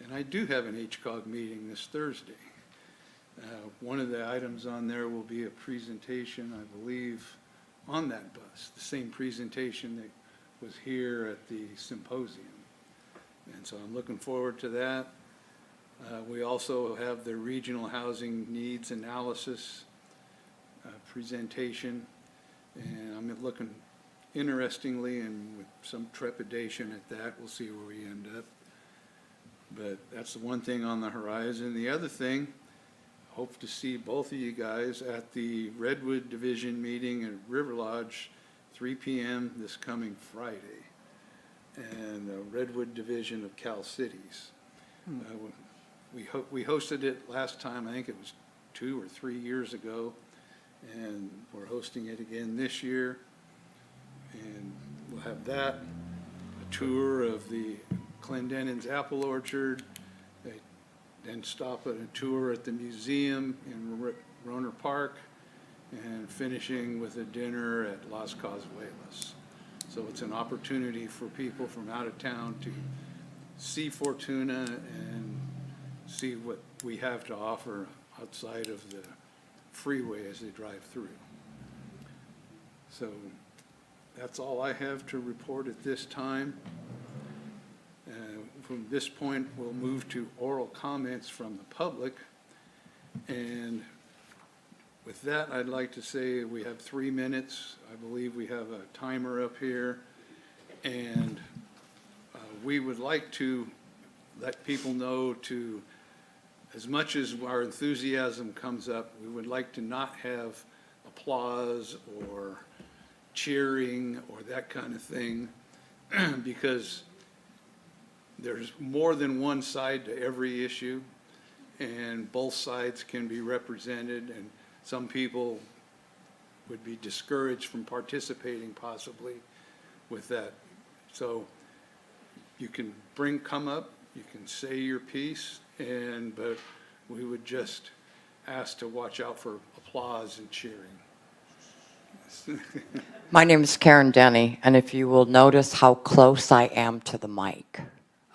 and I do have an HCOG meeting this Thursday. One of the items on there will be a presentation, I believe, on that bus, the same presentation that was here at the symposium. And so I'm looking forward to that. We also have the regional housing needs analysis presentation, and I'm looking interestingly and with some trepidation at that. We'll see where we end up. But that's the one thing on the horizon. The other thing, hope to see both of you guys at the Redwood Division meeting at River Lodge, 3 p.m. this coming Friday, and the Redwood Division of Cal Cities. We hosted it last time, I think it was 2 or 3 years ago, and we're hosting it again this year. And we'll have that, a tour of the Clendenin's apple orchard, then stop at a tour at the museum in Roner Park, and finishing with a dinner at Las Cazuelas. So it's an opportunity for people from out of town to see Fortuna and see what we have to offer outside of the freeway as they drive through. So that's all I have to report at this time. From this point, we'll move to oral comments from the public. And with that, I'd like to say we have 3 minutes. I believe we have a timer up here. And we would like to let people know to, as much as our enthusiasm comes up, we would like to not have applause or cheering or that kind of thing, because there's more than one side to every issue, and both sides can be represented, and some people would be discouraged from participating possibly with that. So you can come up, you can say your piece, but we would just ask to watch out for applause and cheering. My name is Karen Denny, and if you will notice how close I am to the mic.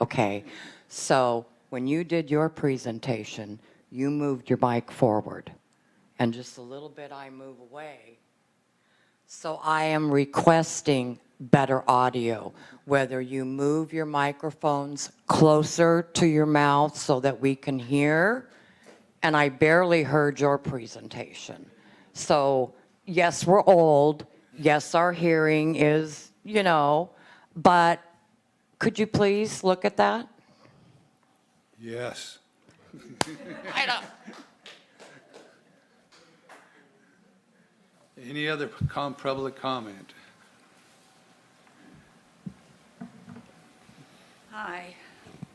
Okay, so when you did your presentation, you moved your mic forward, and just a little bit I move away. So I am requesting better audio, whether you move your microphones closer to your mouth so that we can hear, and I barely heard your presentation. So yes, we're old, yes, our hearing is, but could you please look at that? Yes. I don't. Any other public comment? Hi,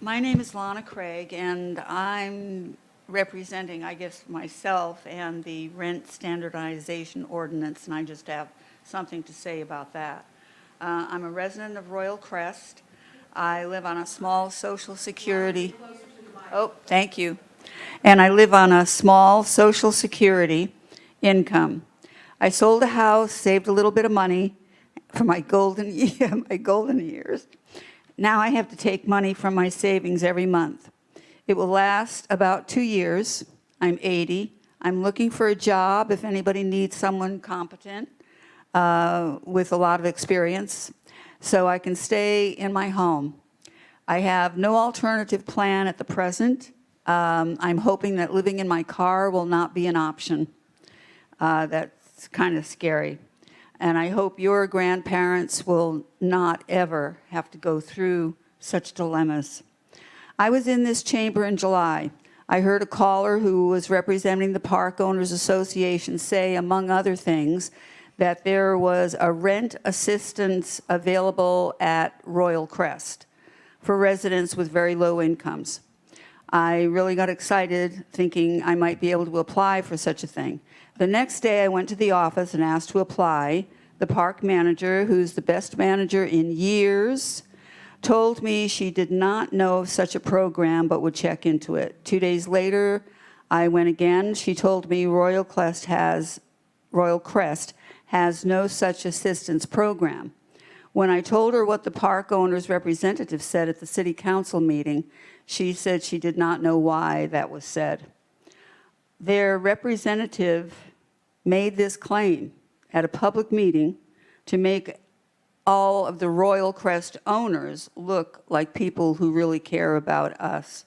my name is Lana Craig, and I'm representing, I guess, myself and the rent standardization ordinance, and I just have something to say about that. I'm a resident of Royal Crest. I live on a small Social Security. Oh, thank you. And I live on a small Social Security income. I sold a house, saved a little bit of money for my golden years. Now I have to take money from my savings every month. It will last about 2 years. I'm 80. I'm looking for a job if anybody needs someone competent with a lot of experience, so I can stay in my home. I have no alternative plan at the present. I'm hoping that living in my car will not be an option. That's kind of scary. And I hope your grandparents will not ever have to go through such dilemmas. I was in this chamber in July. I heard a caller who was representing the Park Owners Association say, among other things, that there was a rent assistance available at Royal Crest for residents with very low incomes. I really got excited thinking I might be able to apply for such a thing. The next day I went to the office and asked to apply. The park manager, who's the best manager in years, told me she did not know of such a program but would check into it. 2 days later, I went again. She told me Royal Crest has no such assistance program. When I told her what the park owner's representative said at the city council meeting, she said she did not know why that was said. Their representative made this claim at a public meeting to make all of the Royal Crest owners look like people who really care about us.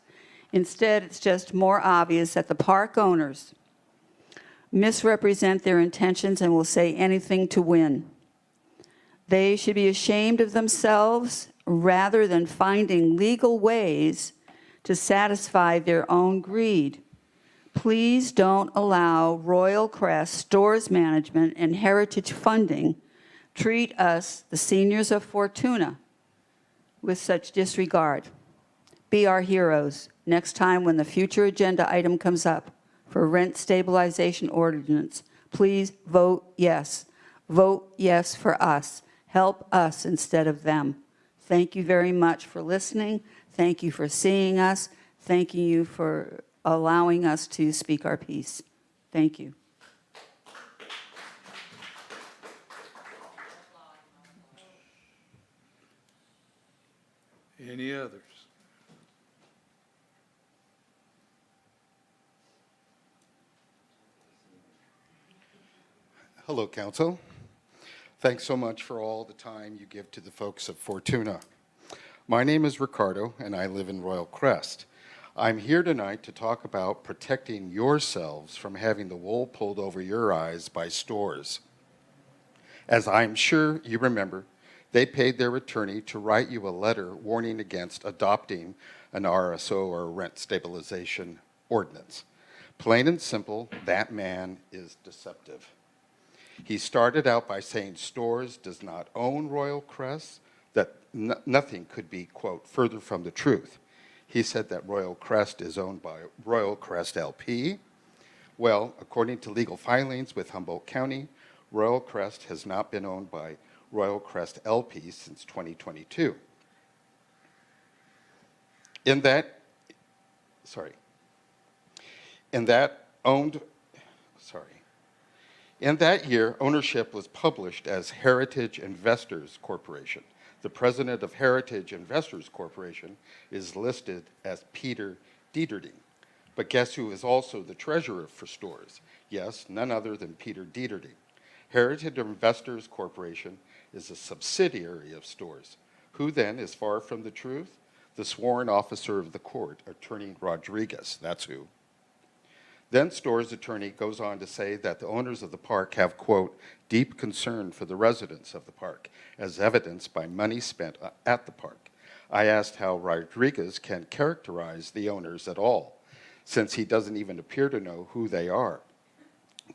Instead, it's just more obvious that the park owners misrepresent their intentions and will say anything to win. They should be ashamed of themselves rather than finding legal ways to satisfy their own greed. Please don't allow Royal Crest Stores Management and Heritage Funding treat us, the seniors of Fortuna, with such disregard. Be our heroes next time when the future agenda item comes up for rent stabilization ordinance. Please vote yes. Vote yes for us. Help us instead of them. Thank you very much for listening. Thank you for seeing us. Thank you for allowing us to speak our piece. Thank you. Any others? Hello, Council. Thanks so much for all the time you give to the folks of Fortuna. My name is Ricardo, and I live in Royal Crest. I'm here tonight to talk about protecting yourselves from having the wool pulled over your eyes by stores. As I'm sure you remember, they paid their attorney to write you a letter warning against adopting an RSO, or rent stabilization ordinance. Plain and simple, that man is deceptive. He started out by saying Stores does not own Royal Crest, that nothing could be, quote, further from the truth. He said that Royal Crest is owned by Royal Crest LP. Well, according to legal filings with Humboldt County, Royal Crest has not been owned by Royal Crest LP since 2022. In that year, ownership was published as Heritage Investors Corporation. The president of Heritage Investors Corporation is listed as Peter Dieterding. But guess who is also the treasurer for Stores? Yes, none other than Peter Dieterding. Heritage Investors Corporation is a subsidiary of Stores. Who then is far from the truth? The sworn officer of the court, Attorney Rodriguez. That's who. Then Stores' attorney goes on to say that the owners of the park have, quote, deep concern for the residents of the park, as evidenced by money spent at the park. I asked how Rodriguez can characterize the owners at all, since he doesn't even appear to know who they are.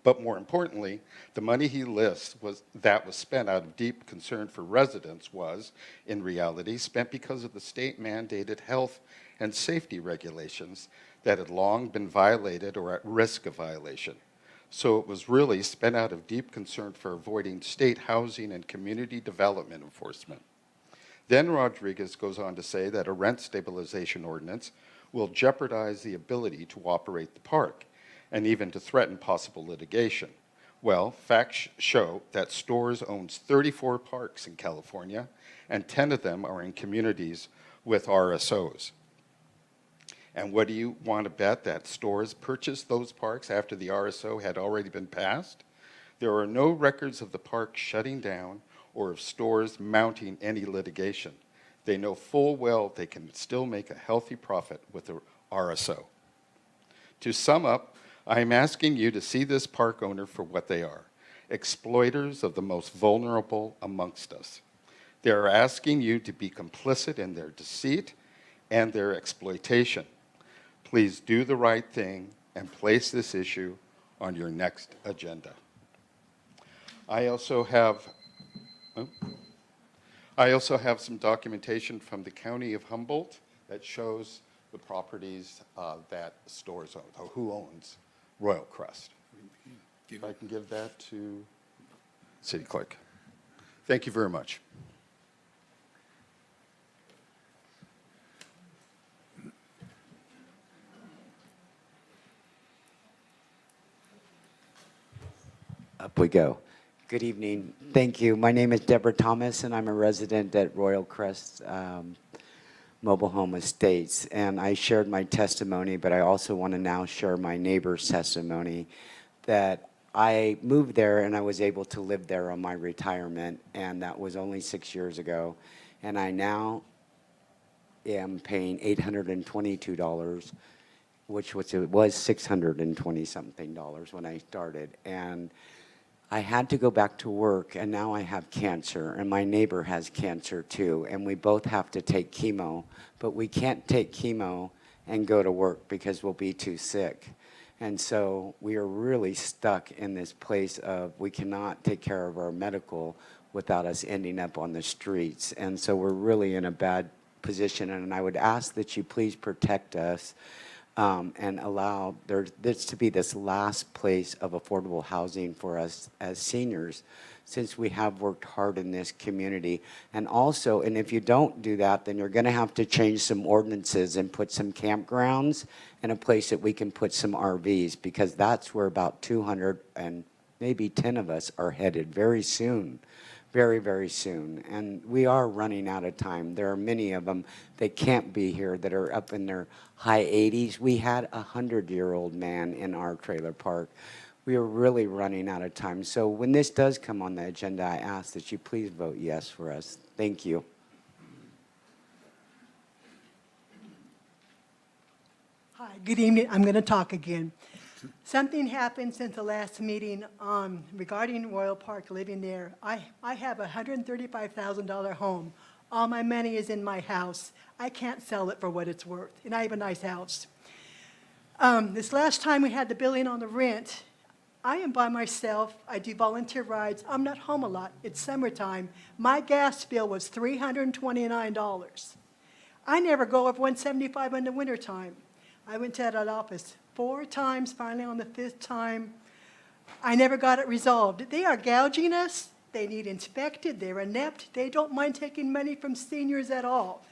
But more importantly, the money he lists that was spent out of deep concern for residents was, in reality, spent because of the state-mandated health and safety regulations that had long been violated or at risk of violation. So it was really spent out of deep concern for avoiding state housing and community development enforcement. Then Rodriguez goes on to say that a rent stabilization ordinance will jeopardize the ability to operate the park and even to threaten possible litigation. Well, facts show that Stores owns 34 parks in California, and 10 of them are in communities with RSOs. And what do you want to bet, that Stores purchased those parks after the RSO had already been passed? There are no records of the park shutting down or of Stores mounting any litigation. They know full well they can still make a healthy profit with the RSO. To sum up, I am asking you to see this park owner for what they are, exploiters of the most vulnerable amongst us. They are asking you to be complicit in their deceit and their exploitation. Please do the right thing and place this issue on your next agenda. I also have some documentation from the County of Humboldt that shows the properties that Stores own, or who owns Royal Crest. If I can give that to City Clerk. Thank you very much. Up we go. Good evening. Thank you. My name is Deborah Thomas, and I'm a resident at Royal Crest Mobile Home Estates. And I shared my testimony, but I also want to now share my neighbor's testimony that I moved there and I was able to live there on my retirement, and that was only 6 years ago. And I now am paying $822, which was $620-something when I started. And I had to go back to work, and now I have cancer, and my neighbor has cancer too, and we both have to take chemo, but we can't take chemo and go to work because we'll be too sick. And so we are really stuck in this place of we cannot take care of our medical without us ending up on the streets. And so we're really in a bad position, and I would ask that you please protect us and allow this to be this last place of affordable housing for us as seniors, since we have worked hard in this community. And also, and if you don't do that, then you're going to have to change some ordinances and put some campgrounds and a place that we can put some RVs, because that's where about 200 and maybe 10 of us are headed very soon. Very, very soon. And we are running out of time. There are many of them that can't be here that are up in their high 80s. We had a 100-year-old man in our trailer park. We are really running out of time. So when this does come on the agenda, I ask that you please vote yes for us. Thank you. Hi, good evening. I'm going to talk again. Something happened since the last meeting regarding Royal Park, living there. I have a $135,000 home. All my money is in my house. I can't sell it for what it's worth, and I have a nice house. This last time we had the billing on the rent, I am by myself. I do volunteer rides. I'm not home a lot. It's summertime. My gas bill was $329. I never go over $175 in the wintertime. I went to that office 4 times, finally on the 5th time. I never got it resolved. They are gouging us. They need inspected. They're inept. They don't mind taking money from seniors at all.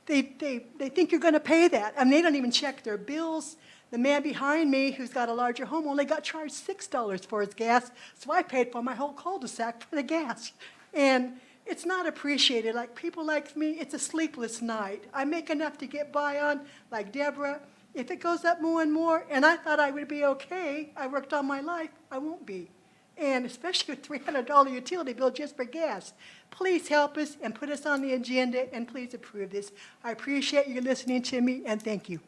They think you're going to pay that. I mean, they don't even check their bills. The man behind me, who's got a larger home, only got charged $6 for his gas, so I paid for my whole cul-de-sac for the gas. And it's not appreciated. Like people like me, it's a sleepless night. I make enough to get by on, like Deborah. If it goes up more and more, and I thought I would be okay, I worked all my life, I won't be. And especially with $300 utility bill just for gas. Please help us and put us on the agenda, and please approve this. I appreciate you listening to me, and thank you.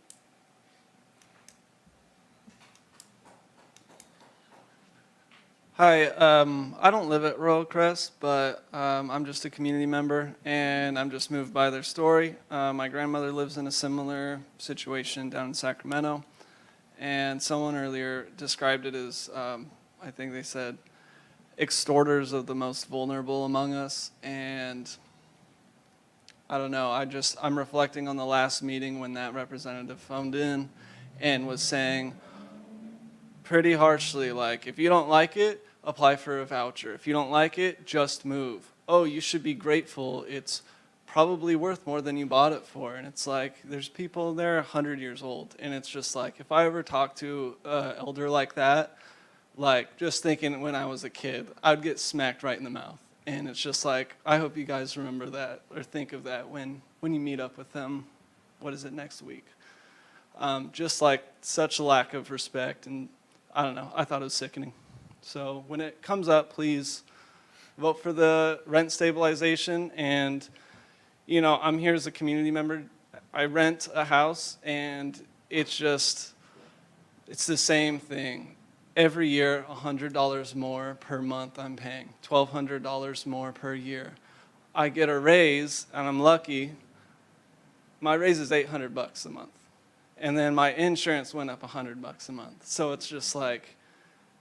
Hi, I don't live at Royal Crest, but I'm just a community member, and I'm just moved by their story. My grandmother lives in a similar situation down in Sacramento, and someone earlier described it as, I think they said, extorters of the most vulnerable among us, and I don't know, I'm reflecting on the last meeting when that representative phoned in and was saying pretty harshly, like, if you don't like it, apply for a voucher. If you don't like it, just move. Oh, you should be grateful. It's probably worth more than you bought it for. And it's like, there's people there 100 years old. And it's just like, if I ever talk to an elder like that, like, just thinking when I was a kid, I'd get smacked right in the mouth. And it's just like, I hope you guys remember that or think of that when you meet up with them, what is it, next week? Just like such a lack of respect, and I don't know, I thought it was sickening. So when it comes up, please vote for the rent stabilization. And, you know, I'm here as a community member. I rent a house, and it's the same thing. Every year, $100 more per month I'm paying, $1,200 more per year. I get a raise, and I'm lucky. My raise is $800 a month. And then my insurance went up $100 a month. So it's just like,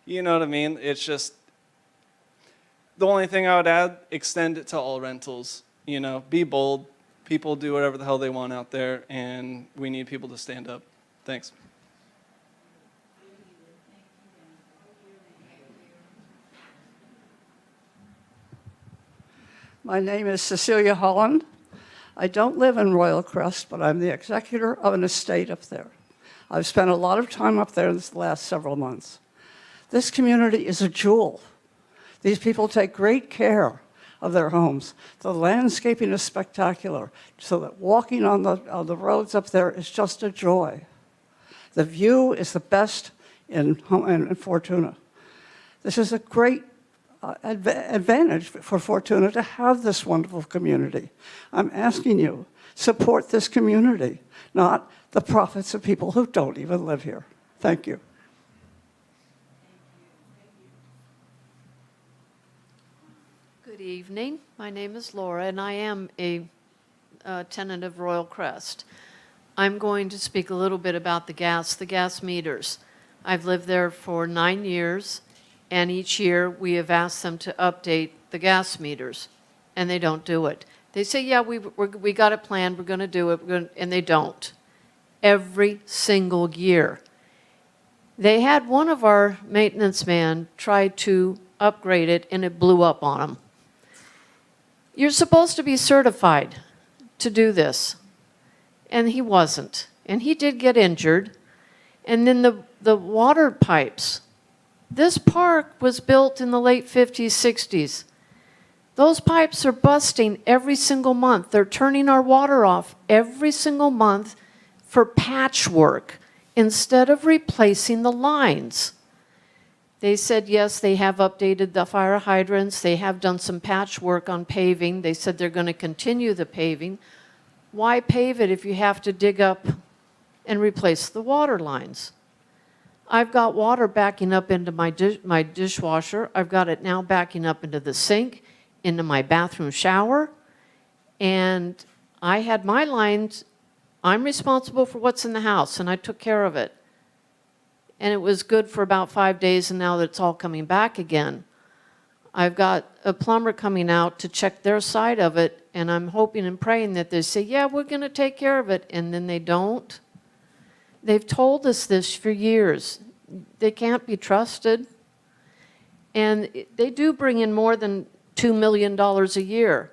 you know what I mean? It's just, the only thing I would add, extend it to all rentals. You know, be bold. People do whatever the hell they want out there, and we need people to stand up. Thanks. My name is Cecilia Holland. I don't live in Royal Crest, but I'm the executor of an estate up there. I've spent a lot of time up there in the last several months. This community is a jewel. These people take great care of their homes. The landscaping is spectacular, so that walking on the roads up there is just a joy. The view is the best in Fortuna. This is a great advantage for Fortuna to have this wonderful community. I'm asking you, support this community, not the profits of people who don't even live here. Thank you. Good evening. My name is Laura, and I am a tenant of Royal Crest. I'm going to speak a little bit about the gas meters. I've lived there for 9 years, and each year we have asked them to update the gas meters, and they don't do it. They say, yeah, we got it planned, we're going to do it, and they don't. Every single year. They had one of our maintenance men try to upgrade it, and it blew up on him. You're supposed to be certified to do this. And he wasn't. And he did get injured. And then the water pipes. This park was built in the late 50s, 60s. Those pipes are busting every single month. They're turning our water off every single month for patchwork instead of replacing the lines. They said, yes, they have updated the fire hydrants. They have done some patchwork on paving. They said they're going to continue the paving. Why pave it if you have to dig up and replace the water lines? I've got water backing up into my dishwasher. I've got it now backing up into the sink, into my bathroom shower. And I had my lines. I'm responsible for what's in the house, and I took care of it. And it was good for about 5 days, and now that it's all coming back again. I've got a plumber coming out to check their side of it, and I'm hoping and praying that they say, yeah, we're going to take care of it, and then they don't. They've told us this for years. They can't be trusted. And they do bring in more than $2 million a year.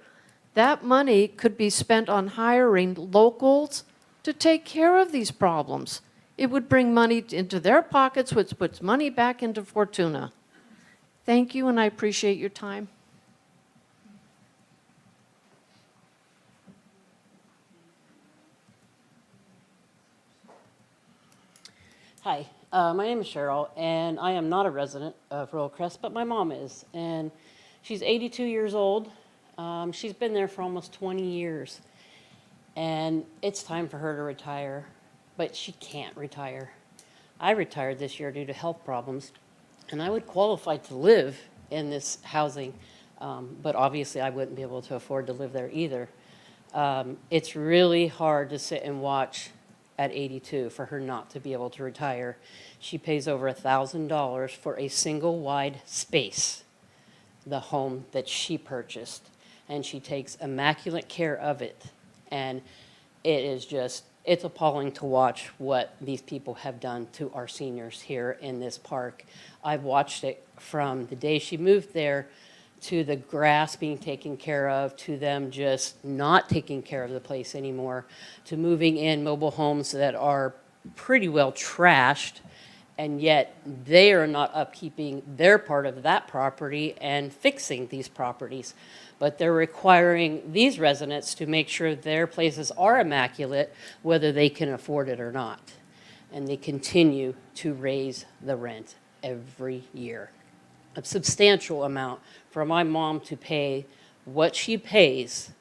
That money could be spent on hiring locals to take care of these problems. It would bring money into their pockets, which puts money back into Fortuna. Thank you, and I appreciate your time. Hi, my name is Cheryl, and I am not a resident of Royal Crest, but my mom is, and she's 82 years old. She's been there for almost 20 years, and it's time for her to retire, but she can't retire. I retired this year due to health problems, and I would qualify to live in this housing, but obviously I wouldn't be able to afford to live there either. It's really hard to sit and watch at 82 for her not to be able to retire. She pays over $1,000 for a single wide space, the home that she purchased, and she takes immaculate care of it. And it is just, it's appalling to watch what these people have done to our seniors here in this park. I've watched it from the day she moved there to the grass being taken care of, to them just not taking care of the place anymore, to moving in mobile homes that are pretty well trashed, and yet they are not upkeeping their part of that property and fixing these properties. But they're requiring these residents to make sure their places are immaculate, whether they can afford it or not. And they continue to raise the rent every year. A substantial amount for my mom to pay what she pays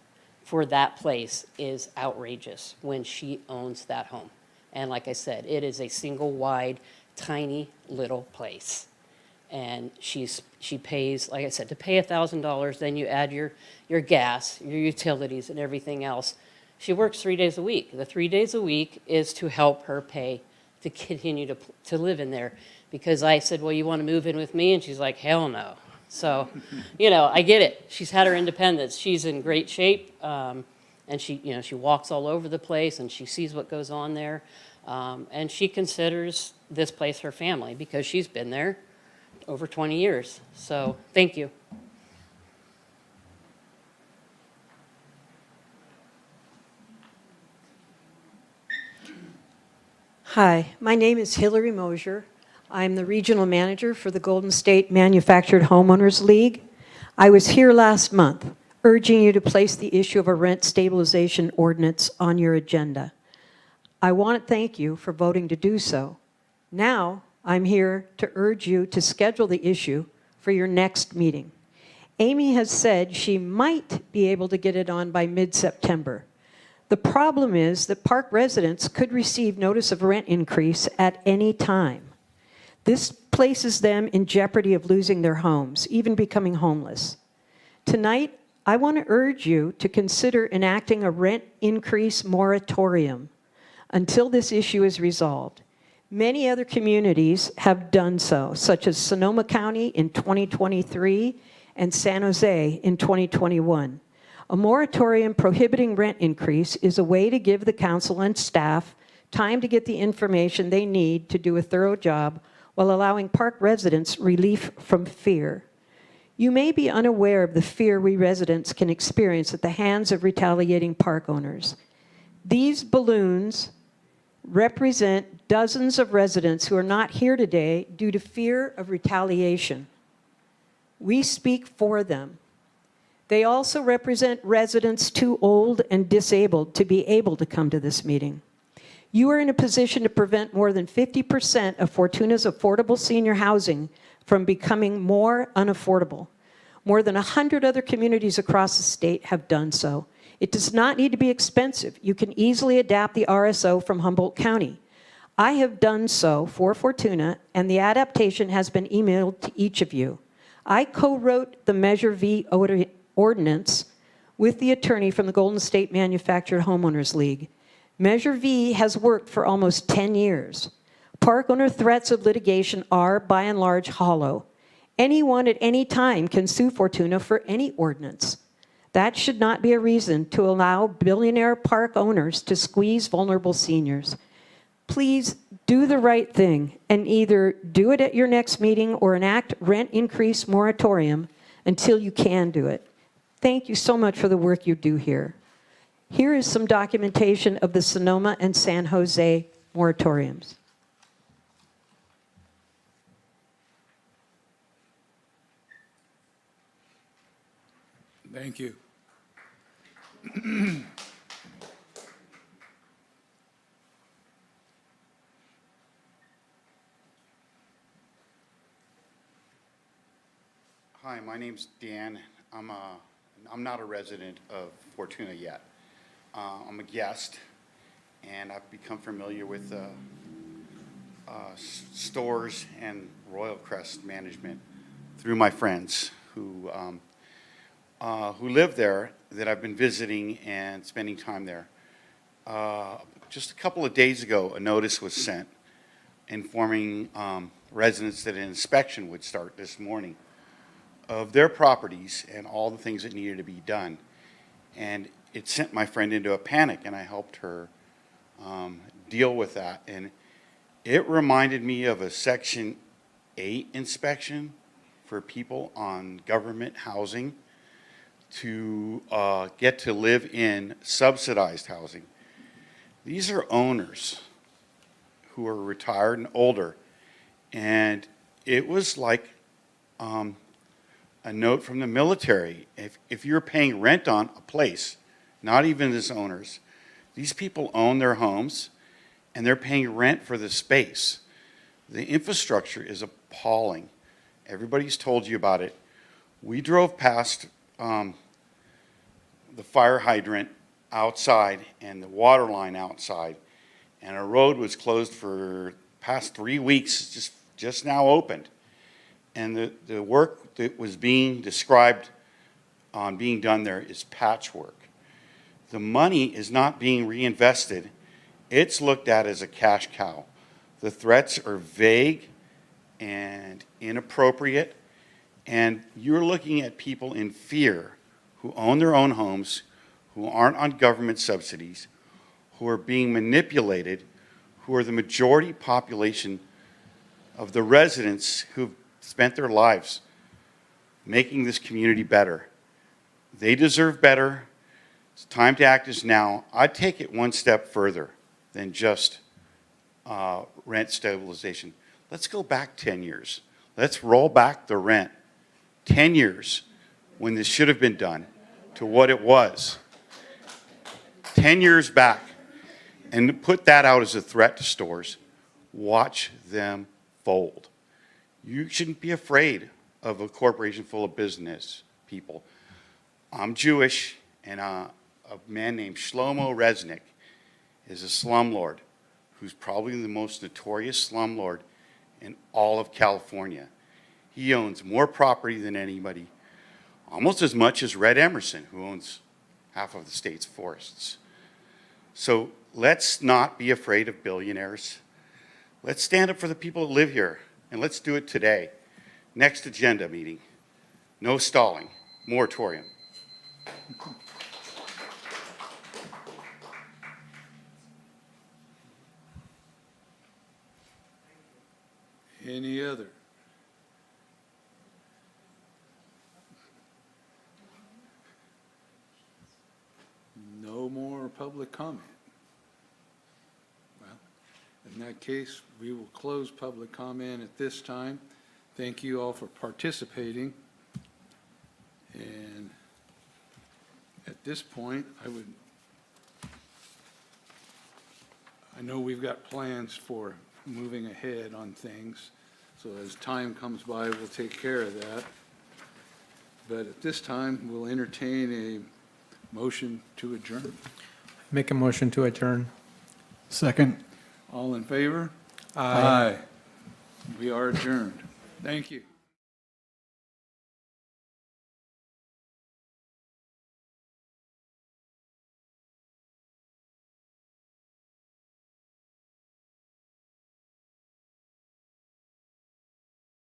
for that place is outrageous when she owns that home. And like I said, it is a single wide, tiny little place. And she pays, like I said, to pay $1,000, then you add your gas, your utilities, and everything else. She works 3 days a week. The 3 days a week is to help her pay to continue to live in there. Because I said, well, you want to move in with me? And she's like, hell no. So, you know, I get it. She's had her independence. She's in great shape. And she walks all over the place, and she sees what goes on there. And she considers this place her family because she's been there over 20 years. So thank you. Hi, my name is Hillary Mosier. I'm the regional manager for the Golden State Manufactured Homeowners League. I was here last month urging you to place the issue of a rent stabilization ordinance on your agenda. I want to thank you for voting to do so. Now, I'm here to urge you to schedule the issue for your next meeting. Amy has said she might be able to get it on by mid-September. The problem is that park residents could receive notice of rent increase at any time. This places them in jeopardy of losing their homes, even becoming homeless. Tonight, I want to urge you to consider enacting a rent increase moratorium until this issue is resolved. Many other communities have done so, such as Sonoma County in 2023 and San Jose in 2021. A moratorium prohibiting rent increase is a way to give the council and staff time to get the information they need to do a thorough job while allowing park residents relief from fear. You may be unaware of the fear we residents can experience at the hands of retaliating park owners. These balloons represent dozens of residents who are not here today due to fear of retaliation. We speak for them. They also represent residents too old and disabled to be able to come to this meeting. You are in a position to prevent more than 50% of Fortuna's affordable senior housing from becoming more unaffordable. More than 100 other communities across the state have done so. It does not need to be expensive. You can easily adapt the RSO from Humboldt County. I have done so for Fortuna, and the adaptation has been emailed to each of you. I co-wrote the Measure V ordinance with the attorney from the Golden State Manufactured Homeowners League. Measure V has worked for almost 10 years. Park owner threats of litigation are, by and large, hollow. Anyone at any time can sue Fortuna for any ordinance. That should not be a reason to allow billionaire park owners to squeeze vulnerable seniors. Please do the right thing and either do it at your next meeting or enact rent increase moratorium until you can do it. Thank you so much for the work you do here. Here is some documentation of the Sonoma and San Jose moratoriums. Thank you. Hi, my name's Dan. I'm not a resident of Fortuna yet. I'm a guest, and I've become familiar with stores and Royal Crest management through my friends who live there that I've been visiting and spending time there. Just a couple of days ago, a notice was sent informing residents that an inspection would start this morning of their properties and all the things that needed to be done. And it sent my friend into a panic, and I helped her deal with that. And it reminded me of a Section 8 inspection for people on government housing to get to live in subsidized housing. These are owners who are retired and older, and it was like a note from the military. If you're paying rent on a place, not even as owners, these people own their homes and they're paying rent for the space. The infrastructure is appalling. Everybody's told you about it. We drove past the fire hydrant outside and the water line outside, and a road was closed for past 3 weeks, just now opened. And the work that was being described on being done there is patchwork. The money is not being reinvested. It's looked at as a cash cow. The threats are vague and inappropriate, and you're looking at people in fear who own their own homes, who aren't on government subsidies, who are being manipulated, who are the majority population of the residents who've spent their lives making this community better. They deserve better. It's time to act is now. I'd take it one step further than just rent stabilization. Let's go back 10 years. Let's roll back the rent 10 years when this should have been done to what it was 10 years back, and put that out as a threat to stores. Watch them fold. You shouldn't be afraid of a corporation full of business people. I'm Jewish, and a man named Shlomo Resnick is a slumlord who's probably the most notorious slumlord in all of California. He owns more property than anybody, almost as much as Red Emerson, who owns half of the state's forests. So let's not be afraid of billionaires. Let's stand up for the people that live here, and let's do it today. Next agenda meeting, no stalling, moratorium. Any other? No more public comment. Well, in that case, we will close public comment at this time. Thank you all for participating. And at this point, I know we've got plans for moving ahead on things, so as time comes by, we'll take care of that. But at this time, we'll entertain a motion to adjourn. Make a motion to adjourn. Second. All in favor? Aye. We are adjourned. Thank you.